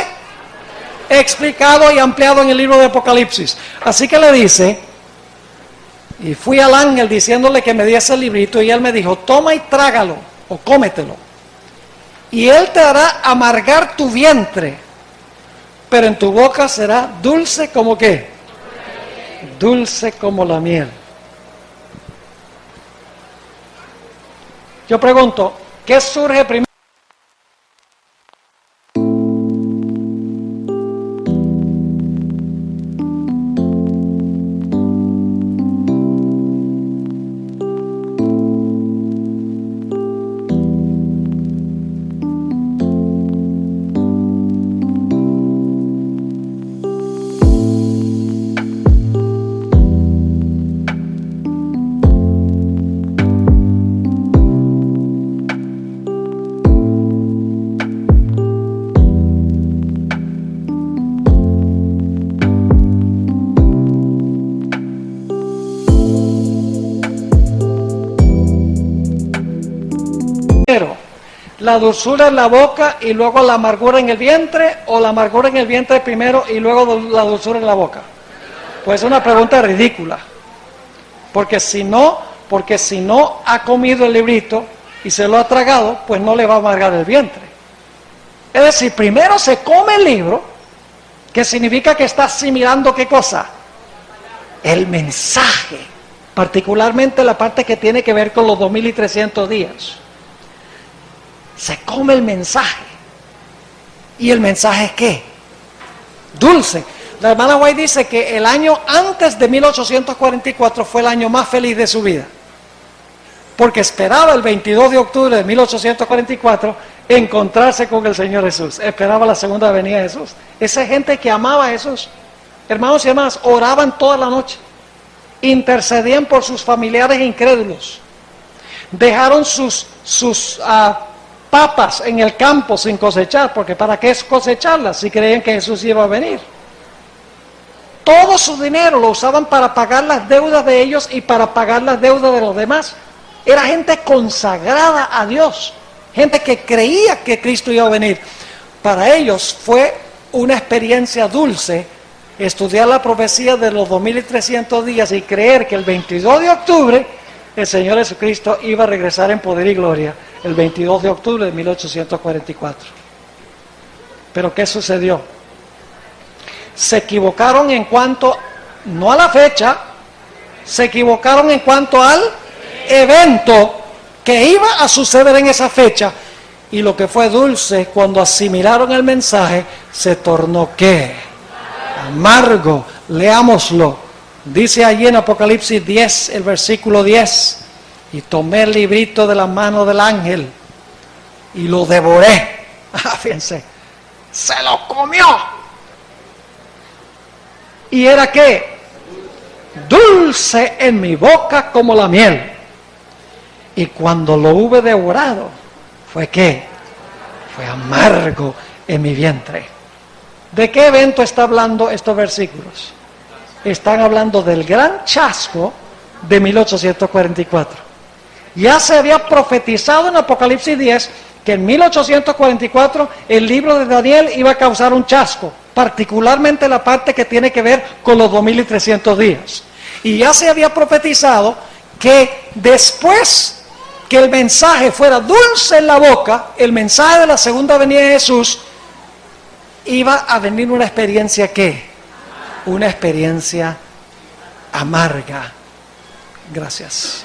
[SPEAKER 1] Explicado y ampliado en el libro de Apocalipsis. Así que le dice: y fui al ángel diciéndole que me diese el librito, y él me dijo: toma y trágalo o cómetelo, y él te hará amargar tu vientre, pero en tu boca será dulce como ¿qué? Dulce como la miel. Yo pregunto, ¿qué surge primero? ¿La dulzura en la boca y luego la amargura en el vientre, o la amargura en el vientre primero y luego la dulzura en la boca? Pues es una pregunta ridícula. Porque si no ha comido el librito y se lo ha tragado, pues no le va a amargar el vientre. Es decir, primero se come el libro, que significa que está asimilando ¿qué cosa? El mensaje, particularmente la parte que tiene que ver con los 2300 días. Se come el mensaje. ¿Y el mensaje es qué? Dulce. La hermana White dice que el año antes de 1844 fue el año más feliz de su vida, porque esperaba el 22 de octubre de 1844 encontrarse con el Señor Jesús, esperaba la segunda venida de Jesús. Esa gente que amaba a Jesús, hermanos y hermanas, oraban toda la noche, intercedían por sus familiares incrédulos, dejaron sus papas en el campo sin cosechar, porque ¿para qué cosecharlas si creían que Jesús iba a venir? Todo su dinero lo usaban para pagar las deudas de ellos y para pagar las deudas de los demás. Era gente consagrada a Dios, gente que creía que Cristo iba a venir. Para ellos fue una experiencia dulce estudiar la profecía de los 2300 días y creer que el 22 de octubre el Señor Jesucristo iba a regresar en poder y gloria, el 22 de octubre de 1844. Pero ¿qué sucedió? Se equivocaron en cuanto, no a la fecha, se equivocaron en cuanto al evento que iba a suceder en esa fecha. Y lo que fue dulce, cuando asimilaron el mensaje, se tornó ¿qué? Amargo. Leámoslo. Dice allí en Apocalipsis 10, el versículo 10, y tomé el librito de la mano del ángel y lo devoré. Fíjense, se lo comió. ¿Y era qué? Dulce en mi boca como la miel. Y cuando lo hube devorado, ¿fue qué? Fue amargo en mi vientre. ¿De qué evento está hablando estos versículos? Están hablando del gran chasco de 1844. Ya se había profetizado en Apocalipsis 10 que en 1844 el libro de Daniel iba a causar un chasco, particularmente la parte que tiene que ver con los 2300 días. Y ya se había profetizado que después que el mensaje fuera dulce en la boca, el mensaje de la segunda venida de Jesús, iba a venir una experiencia ¿qué? Una experiencia amarga. Gracias.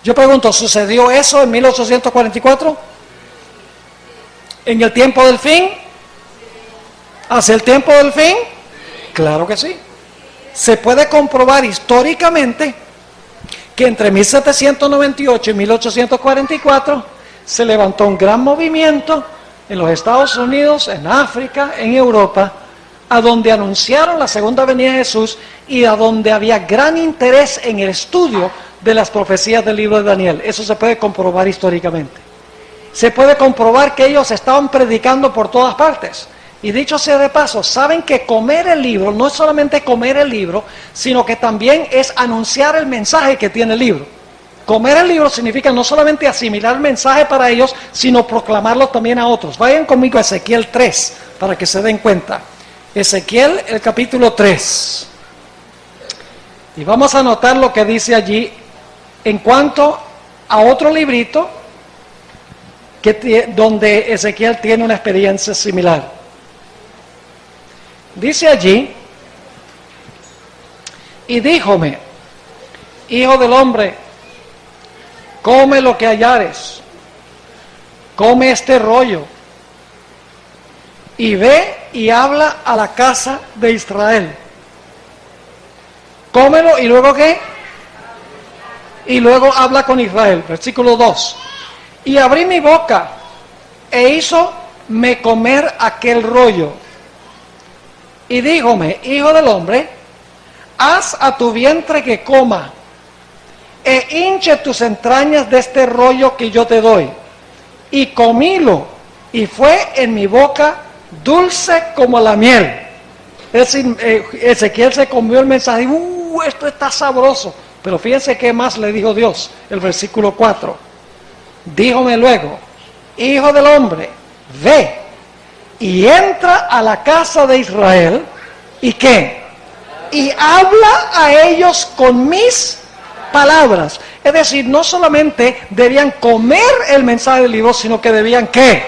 [SPEAKER 1] Yo pregunto, ¿sucedió eso en 1844? ¿En el tiempo del fin? ¿Hacia el tiempo del fin? Claro que sí. Se puede comprobar históricamente que entre 1798 y 1844 se levantó un gran movimiento en los Estados Unidos, en África, en Europa, a donde anunciaron la segunda venida de Jesús y a donde había gran interés en el estudio de las profecías del libro de Daniel. Eso se puede comprobar históricamente. Se puede comprobar que ellos estaban predicando por todas partes. Y dicho sea de paso, saben que comer el libro no es solamente comer el libro, sino que también es anunciar el mensaje que tiene el libro. Comer el libro significa no solamente asimilar el mensaje para ellos, sino proclamarlo también a otros. Vayan conmigo a Ezequiel 3, para que se den cuenta. Ezequiel, el capítulo 3. Y vamos a notar lo que dice allí en cuanto a otro librito donde Ezequiel tiene una experiencia similar. Dice allí, y díjome, hijo del hombre, come lo que hallares, come este rollo, y ve y habla a la casa de Israel. Cómelo y luego ¿qué? Y luego habla con Israel. Versículo 2. Y abrí mi boca e hízome comer aquel rollo. Y díjome, hijo del hombre, haz a tu vientre que coma, e hinche tus entrañas de este rollo que yo te doy. Y comílo, y fue en mi boca dulce como la miel. Es decir, Ezequiel se comió el mensaje, esto está sabroso. Pero fíjense qué más le dijo Dios, el versículo 4. Díjome luego, hijo del hombre, ve y entra a la casa de Israel, ¿y qué? y habla a ellos con mis palabras. Es decir, no solamente debían comer el mensaje del libro, sino que debían ¿qué?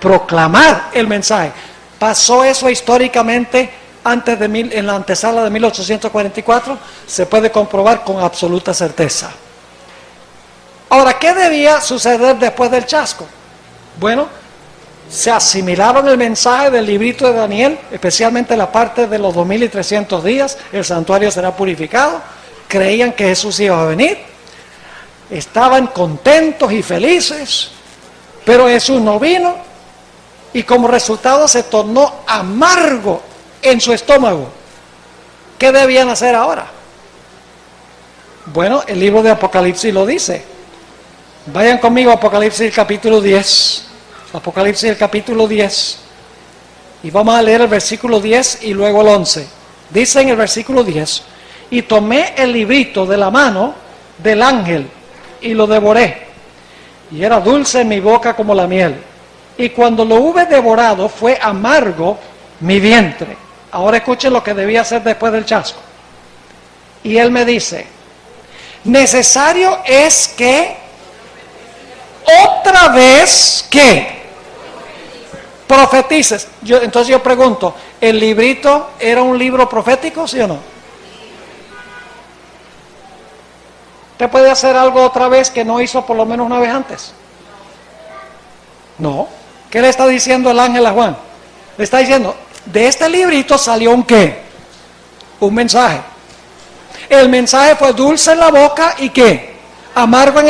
[SPEAKER 1] Proclamar el mensaje. ¿Pasó eso históricamente en la antesala de 1844? Se puede comprobar con absoluta certeza. Ahora, ¿qué debía suceder después del chasco? Bueno, se asimilaron el mensaje del librito de Daniel, especialmente la parte de los 2300 días, el santuario será purificado. Creían que Jesús iba a venir, estaban contentos y felices, pero Jesús no vino y como resultado se tornó amargo en su estómago. ¿Qué debían hacer ahora? Bueno, el libro de Apocalipsis lo dice. Vayan conmigo a Apocalipsis capítulo 10. Apocalipsis el capítulo 10. Y vamos a leer el versículo 10 y luego el 11. Dice en el versículo 10: y tomé el librito de la mano del ángel y lo devoré. Y era dulce en mi boca como la miel. Y cuando lo hube devorado fue amargo mi vientre. Ahora escuchen lo que debía hacer después del chasco. Y él me dice: necesario es que otra vez que profetices. Entonces yo pregunto, ¿el librito era un libro profético, sí o no? ¿Usted puede hacer algo otra vez que no hizo por lo menos una vez antes? No. ¿Qué le está diciendo el ángel a Juan? Le está diciendo, de este librito salió un ¿qué? Un mensaje. El mensaje fue dulce en la boca y ¿qué? Amargo en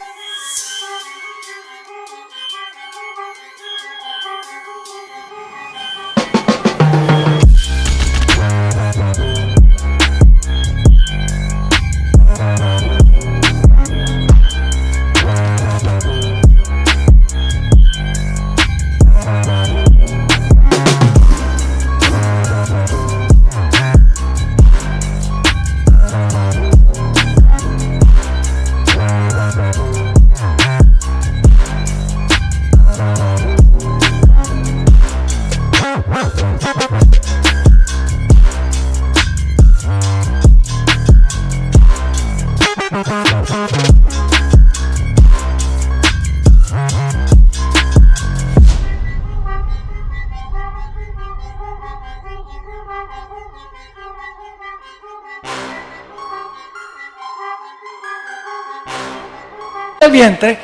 [SPEAKER 1] el vientre,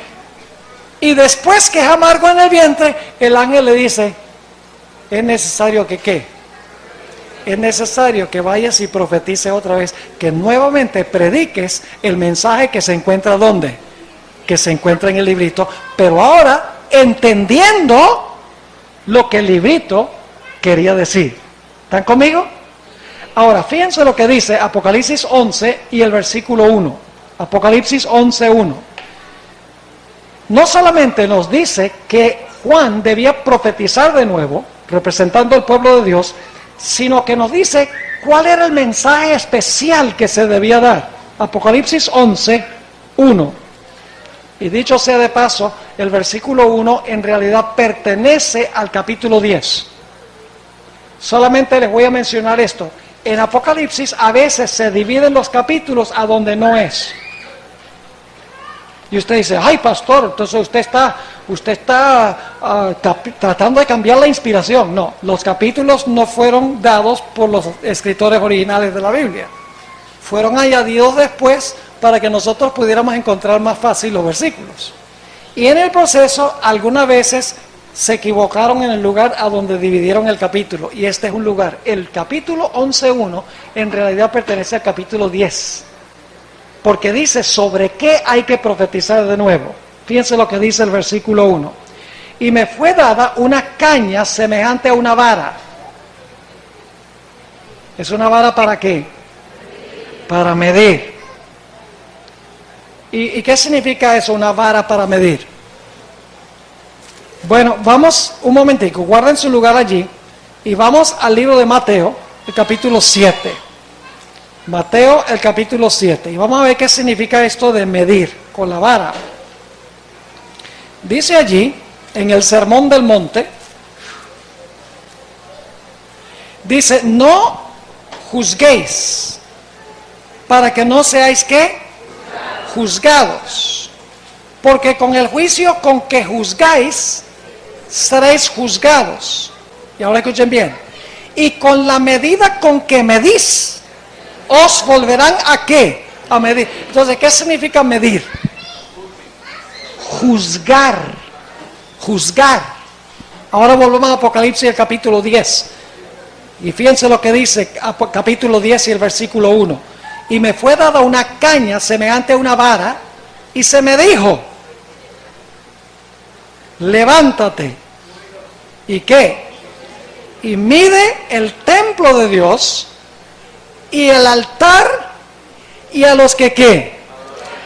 [SPEAKER 1] y después que es amargo en el vientre, el ángel le dice, es necesario que ¿qué? Es necesario que vayas y profetices otra vez, que nuevamente prediques el mensaje que se encuentra ¿dónde? Que se encuentra en el librito, pero ahora entendiendo lo que el librito quería decir. ¿Están conmigo? Ahora, fíjense lo que dice Apocalipsis 11 y el versículo 1. Apocalipsis 11:1. No solamente nos dice que Juan debía profetizar de nuevo, representando al pueblo de Dios, sino que nos dice cuál era el mensaje especial que se debía dar. Apocalipsis 11:1. Y dicho sea de paso, el versículo 1 en realidad pertenece al capítulo 10. Solamente les voy a mencionar esto. En Apocalipsis a veces se dividen los capítulos a donde no es. Y usted dice, ay pastor, entonces usted está tratando de cambiar la inspiración. No, los capítulos no fueron dados por los escritores originales de la Biblia. Fueron añadidos después para que nosotros pudiéramos encontrar más fácil los versículos. Y en el proceso, algunas veces se equivocaron en el lugar a donde dividieron el capítulo. Y este es un lugar. El capítulo 11:1 en realidad pertenece al capítulo 10. Porque dice sobre qué hay que profetizar de nuevo. Fíjense lo que dice el versículo 1. Y me fue dada una caña semejante a una vara. ¿Es una vara para qué? Para medir. ¿Y qué significa eso, una vara para medir? Bueno, vamos un momentico, guarden su lugar allí y vamos al libro de Mateo, el capítulo 7. Mateo, el capítulo 7. Y vamos a ver qué significa esto de medir con la vara. Dice allí, en el Sermón del Monte, dice, no juzguéis, para que no seáis ¿qué? Juzgados. Porque con el juicio con que juzgáis, seréis juzgados. Y ahora escuchen bien. Y con la medida con que medís, os volverán ¿a qué? A medir. Entonces, ¿qué significa medir? Juzgar. Juzgar. Ahora volvemos a Apocalipsis, el capítulo 10. Y fíjense lo que dice capítulo 10 y el versículo 1. Y me fue dada una caña semejante a una vara, y se me dijo: levántate. ¿Y qué? Y mide el templo de Dios y el altar y a los que ¿qué?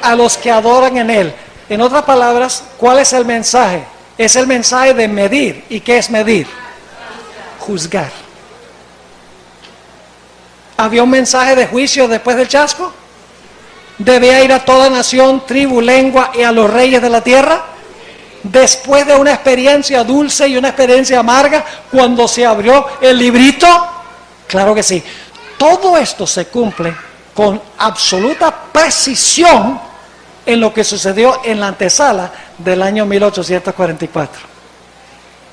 [SPEAKER 1] A los que adoran en él. En otras palabras, ¿cuál es el mensaje? Es el mensaje de medir. ¿Y qué es medir? Juzgar. ¿Había un mensaje de juicio después del chasco? ¿Debía ir a toda nación, tribu, lengua y a los reyes de la tierra? Después de una experiencia dulce y una experiencia amarga, cuando se abrió el librito, claro que sí. Todo esto se cumple con absoluta precisión en lo que sucedió en la antesala del año 1844.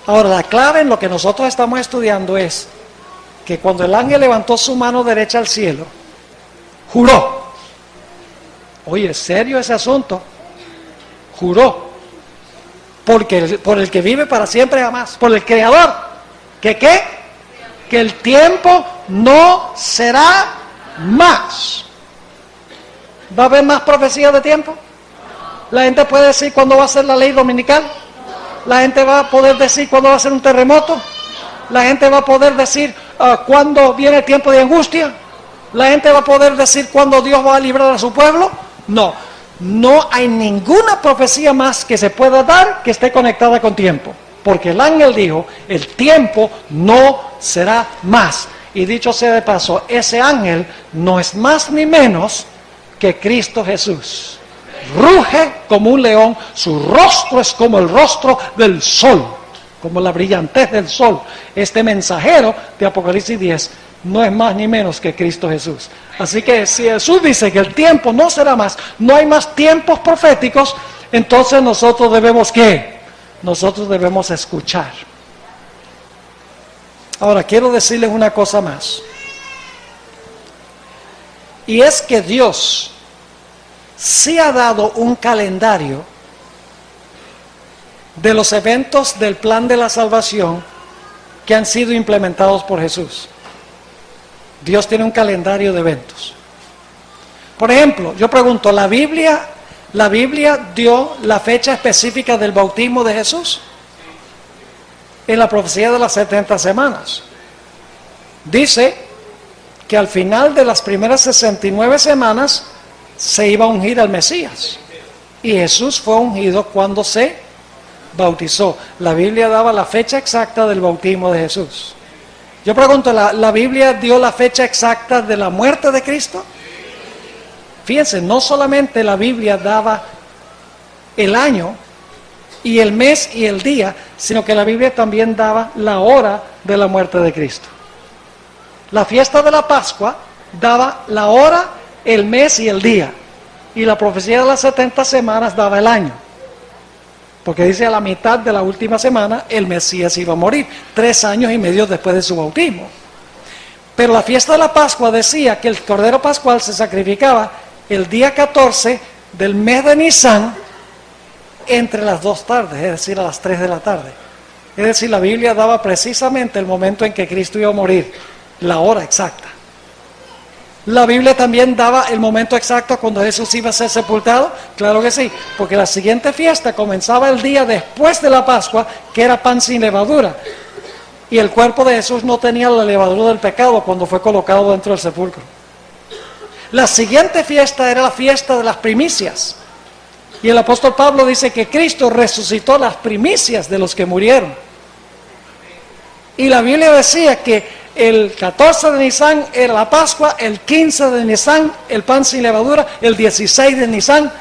[SPEAKER 1] Ahora, la clave en lo que nosotros estamos estudiando es que cuando el ángel levantó su mano derecha al cielo, juró. Oye, ¿es serio ese asunto? Juró. Por el que vive para siempre jamás, por el Creador, ¿que qué? Que el tiempo no será más. ¿Va a haber más profecías de tiempo? ¿La gente puede decir cuándo va a ser la ley dominical? ¿La gente va a poder decir cuándo va a ser un terremoto? ¿La gente va a poder decir cuándo viene el tiempo de angustia? ¿La gente va a poder decir cuándo Dios va a librar a su pueblo? No. No hay ninguna profecía más que se pueda dar que esté conectada con tiempo. Porque el ángel dijo, el tiempo no será más. Y dicho sea de paso, ese ángel no es más ni menos que Cristo Jesús. Ruge como un león, su rostro es como el rostro del sol, como la brillantez del sol. Este mensajero de Apocalipsis 10 no es más ni menos que Cristo Jesús. Así que si Jesús dice que el tiempo no será más, no hay más tiempos proféticos, entonces nosotros debemos ¿qué? Nosotros debemos escuchar. Ahora quiero decirles una cosa más. Y es que Dios sí ha dado un calendario de los eventos del plan de la salvación que han sido implementados por Jesús. Dios tiene un calendario de eventos. Por ejemplo, yo pregunto, ¿la Biblia dio la fecha específica del bautismo de Jesús? En la profecía de las 70 semanas. Dice que al final de las primeras 69 semanas se iba a ungir al Mesías. Y Jesús fue ungido cuando se bautizó. La Biblia daba la fecha exacta del bautismo de Jesús. Yo pregunto, ¿la Biblia dio la fecha exacta de la muerte de Cristo? Fíjense, no solamente la Biblia daba el año y el mes y el día, sino que la Biblia también daba la hora de la muerte de Cristo. La fiesta de la Pascua daba la hora, el mes y el día. Y la profecía de las 70 semanas daba el año. Porque dice a la mitad de la última semana el Mesías iba a morir, 3 años y medio después de su bautismo. Pero la fiesta de la Pascua decía que el Cordero Pascual se sacrificaba el día 14 del mes de Nisan entre las 2 tardes, es decir, a las 3 de la tarde. Es decir, la Biblia daba precisamente el momento en que Cristo iba a morir, la hora exacta. ¿La Biblia también daba el momento exacto cuando Jesús iba a ser sepultado? Claro que sí, porque la siguiente fiesta comenzaba el día después de la Pascua, que era pan sin levadura. Y el cuerpo de Jesús no tenía la levadura del pecado cuando fue colocado dentro del sepulcro. La siguiente fiesta era la fiesta de las primicias. Y el apóstol Pablo dice que Cristo resucitó las primicias de los que murieron. Y la Biblia decía que el 14 de Nisan era la Pascua, el 15 de Nisan el pan sin levadura, el 16 de Nisan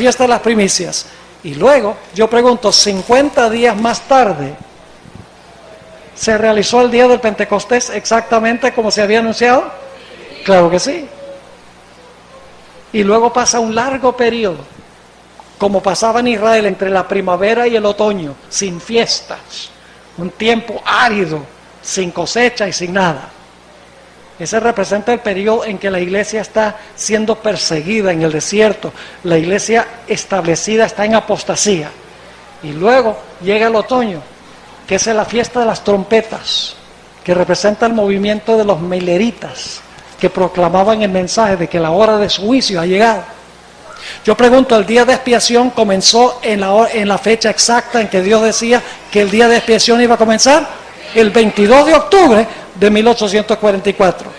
[SPEAKER 1] fiesta de las primicias. Y luego, yo pregunto, 50 días más tarde, ¿se realizó el día del Pentecostés exactamente como se había anunciado? Claro que sí. Y luego pasa un largo periodo, como pasaba en Israel entre la primavera y el otoño, sin fiestas, un tiempo árido, sin cosecha y sin nada. Ese representa el periodo en que la iglesia está siendo perseguida en el desierto, la iglesia establecida está en apostasía. Y luego llega el otoño, que es la fiesta de las trompetas, que representa el movimiento de los meleritas, que proclamaban el mensaje de que la hora de su juicio ha llegado. Yo pregunto, ¿el día de expiación comenzó en la fecha exacta en que Dios decía que el día de expiación iba a comenzar? El 22 de octubre de 1844.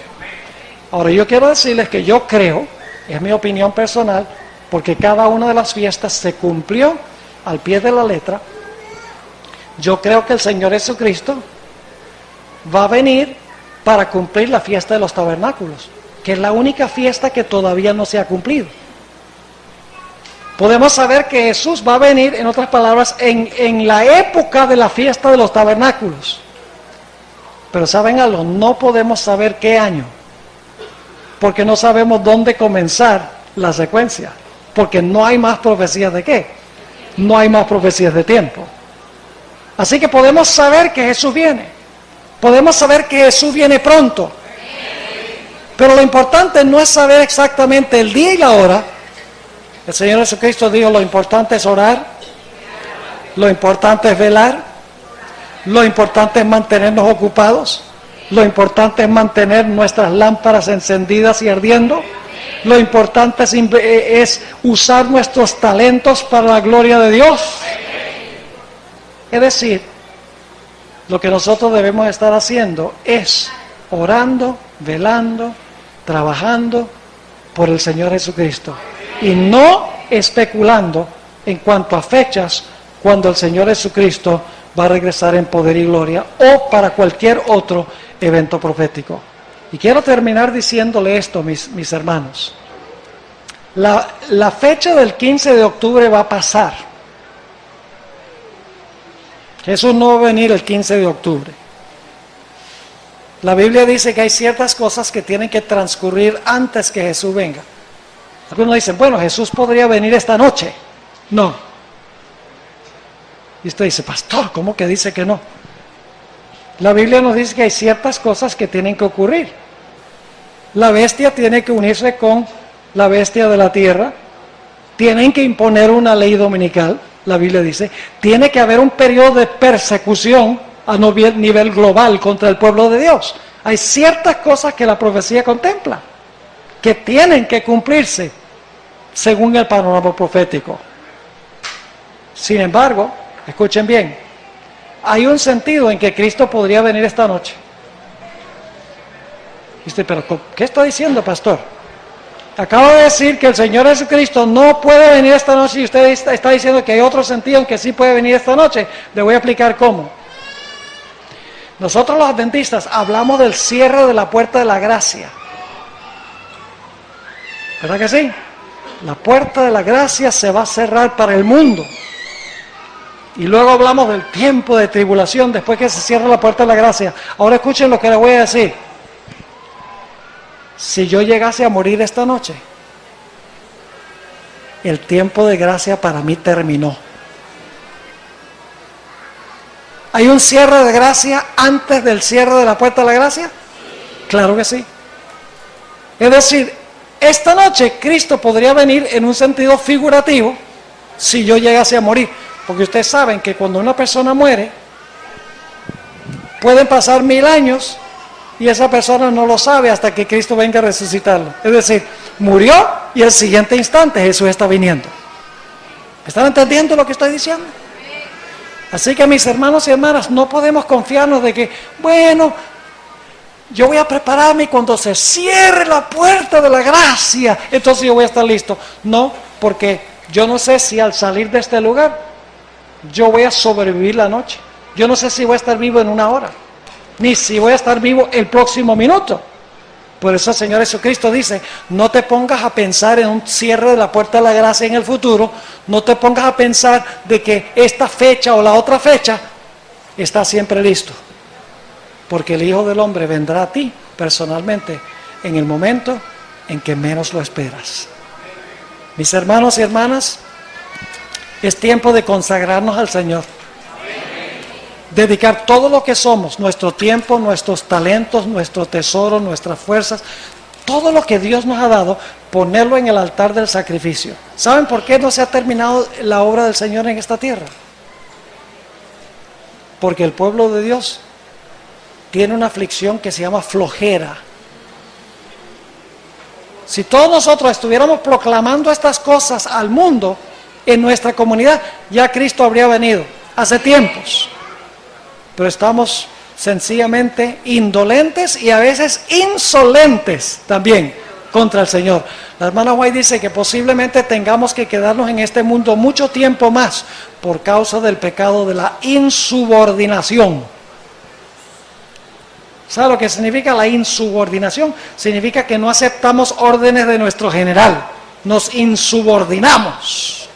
[SPEAKER 1] Ahora yo quiero decirles que yo creo, es mi opinión personal, porque cada una de las fiestas se cumplió al pie de la letra. Yo creo que el Señor Jesucristo va a venir para cumplir la fiesta de los tabernáculos, que es la única fiesta que todavía no se ha cumplido. Podemos saber que Jesús va a venir, en otras palabras, en la época de la fiesta de los tabernáculos. Pero ¿saben algo? No podemos saber qué año, porque no sabemos dónde comenzar la secuencia, porque no hay más profecías de qué, no hay más profecías de tiempo. Así que podemos saber que Jesús viene, podemos saber que Jesús viene pronto, pero lo importante no es saber exactamente el día y la hora. El Señor Jesucristo dijo, lo importante es orar, lo importante es velar, lo importante es mantenernos ocupados, lo importante es mantener nuestras lámparas encendidas y ardiendo, lo importante es usar nuestros talentos para la gloria de Dios. Es decir, lo que nosotros debemos estar haciendo es orando, velando, trabajando por el Señor Jesucristo y no especulando en cuanto a fechas cuando el Señor Jesucristo va a regresar en poder y gloria o para cualquier otro evento profético. Y quiero terminar diciéndole esto, mis hermanos. La fecha del 15 de octubre va a pasar. Jesús no va a venir el 15 de octubre. La Biblia dice que hay ciertas cosas que tienen que transcurrir antes que Jesús venga. Algunos dicen, bueno, Jesús podría venir esta noche. No. Y usted dice, pastor, ¿cómo que dice que no? La Biblia nos dice que hay ciertas cosas que tienen que ocurrir. La bestia tiene que unirse con la bestia de la tierra. Tienen que imponer una ley dominical, la Biblia dice. Tiene que haber un periodo de persecución a nivel global contra el pueblo de Dios. Hay ciertas cosas que la profecía contempla, que tienen que cumplirse según el panorama profético. Sin embargo, escuchen bien, hay un sentido en que Cristo podría venir esta noche. Dice, pero ¿qué está diciendo, pastor? Acabo de decir que el Señor Jesucristo no puede venir esta noche y usted está diciendo que hay otro sentido en que sí puede venir esta noche. Le voy a explicar cómo. Nosotros los adventistas hablamos del cierre de la puerta de la gracia. ¿Verdad que sí? La puerta de la gracia se va a cerrar para el mundo. Y luego hablamos del tiempo de tribulación después que se cierra la puerta de la gracia. Ahora escuchen lo que les voy a decir. Si yo llegase a morir esta noche, el tiempo de gracia para mí terminó. ¿Hay un cierre de gracia antes del cierre de la puerta de la gracia? Claro que sí. Es decir, esta noche Cristo podría venir en un sentido figurativo si yo llegase a morir. Porque ustedes saben que cuando una persona muere, pueden pasar 1000 años y esa persona no lo sabe hasta que Cristo venga a resucitarlo. Es decir, murió y al siguiente instante Jesús está viniendo. ¿Están entendiendo lo que estoy diciendo? Así que mis hermanos y hermanas, no podemos confiarnos de que, bueno, yo voy a prepararme y cuando se cierre la puerta de la gracia, entonces yo voy a estar listo. No, porque yo no sé si al salir de este lugar yo voy a sobrevivir la noche. Yo no sé si voy a estar vivo en 1 hora, ni si voy a estar vivo el próximo minuto. Por eso el Señor Jesucristo dice, no te pongas a pensar en un cierre de la puerta de la gracia en el futuro, no te pongas a pensar de que esta fecha o la otra fecha está siempre listo, porque el Hijo del Hombre vendrá a ti personalmente en el momento en que menos lo esperas. Mis hermanos y hermanas, es tiempo de consagrarnos al Señor. Dedicar todo lo que somos, nuestro tiempo, nuestros talentos, nuestro tesoro, nuestras fuerzas, todo lo que Dios nos ha dado, ponerlo en el altar del sacrificio. ¿Saben por qué no se ha terminado la obra del Señor en esta tierra? Porque el pueblo de Dios tiene una aflicción que se llama flojera. Si todos nosotros estuviéramos proclamando estas cosas al mundo, en nuestra comunidad, ya Cristo habría venido hace tiempos. Pero estamos sencillamente indolentes y a veces insolentes también contra el Señor. La hermana White dice que posiblemente tengamos que quedarnos en este mundo mucho tiempo más por causa del pecado de la insubordinación. ¿Sabe lo que significa la insubordinación? Significa que no aceptamos órdenes de nuestro general, nos insubordinamos.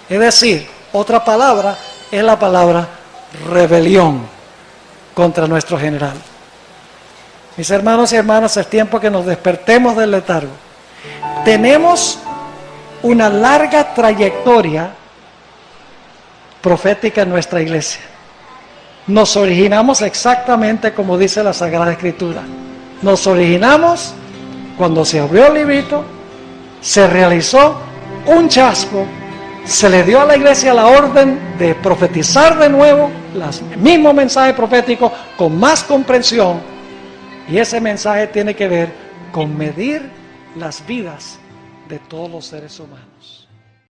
[SPEAKER 1] Es decir, otra palabra es la palabra rebelión contra nuestro general. Mis hermanos y hermanas, es tiempo que nos despertemos del letargo. Tenemos una larga trayectoria profética en nuestra iglesia. Nos originamos exactamente como dice la Sagrada Escritura. Nos originamos cuando se abrió el librito, se realizó un chasco, se le dio a la iglesia la orden de profetizar de nuevo el mismo mensaje profético con más comprensión, y ese mensaje tiene que ver con medir las vidas de todos los seres humanos.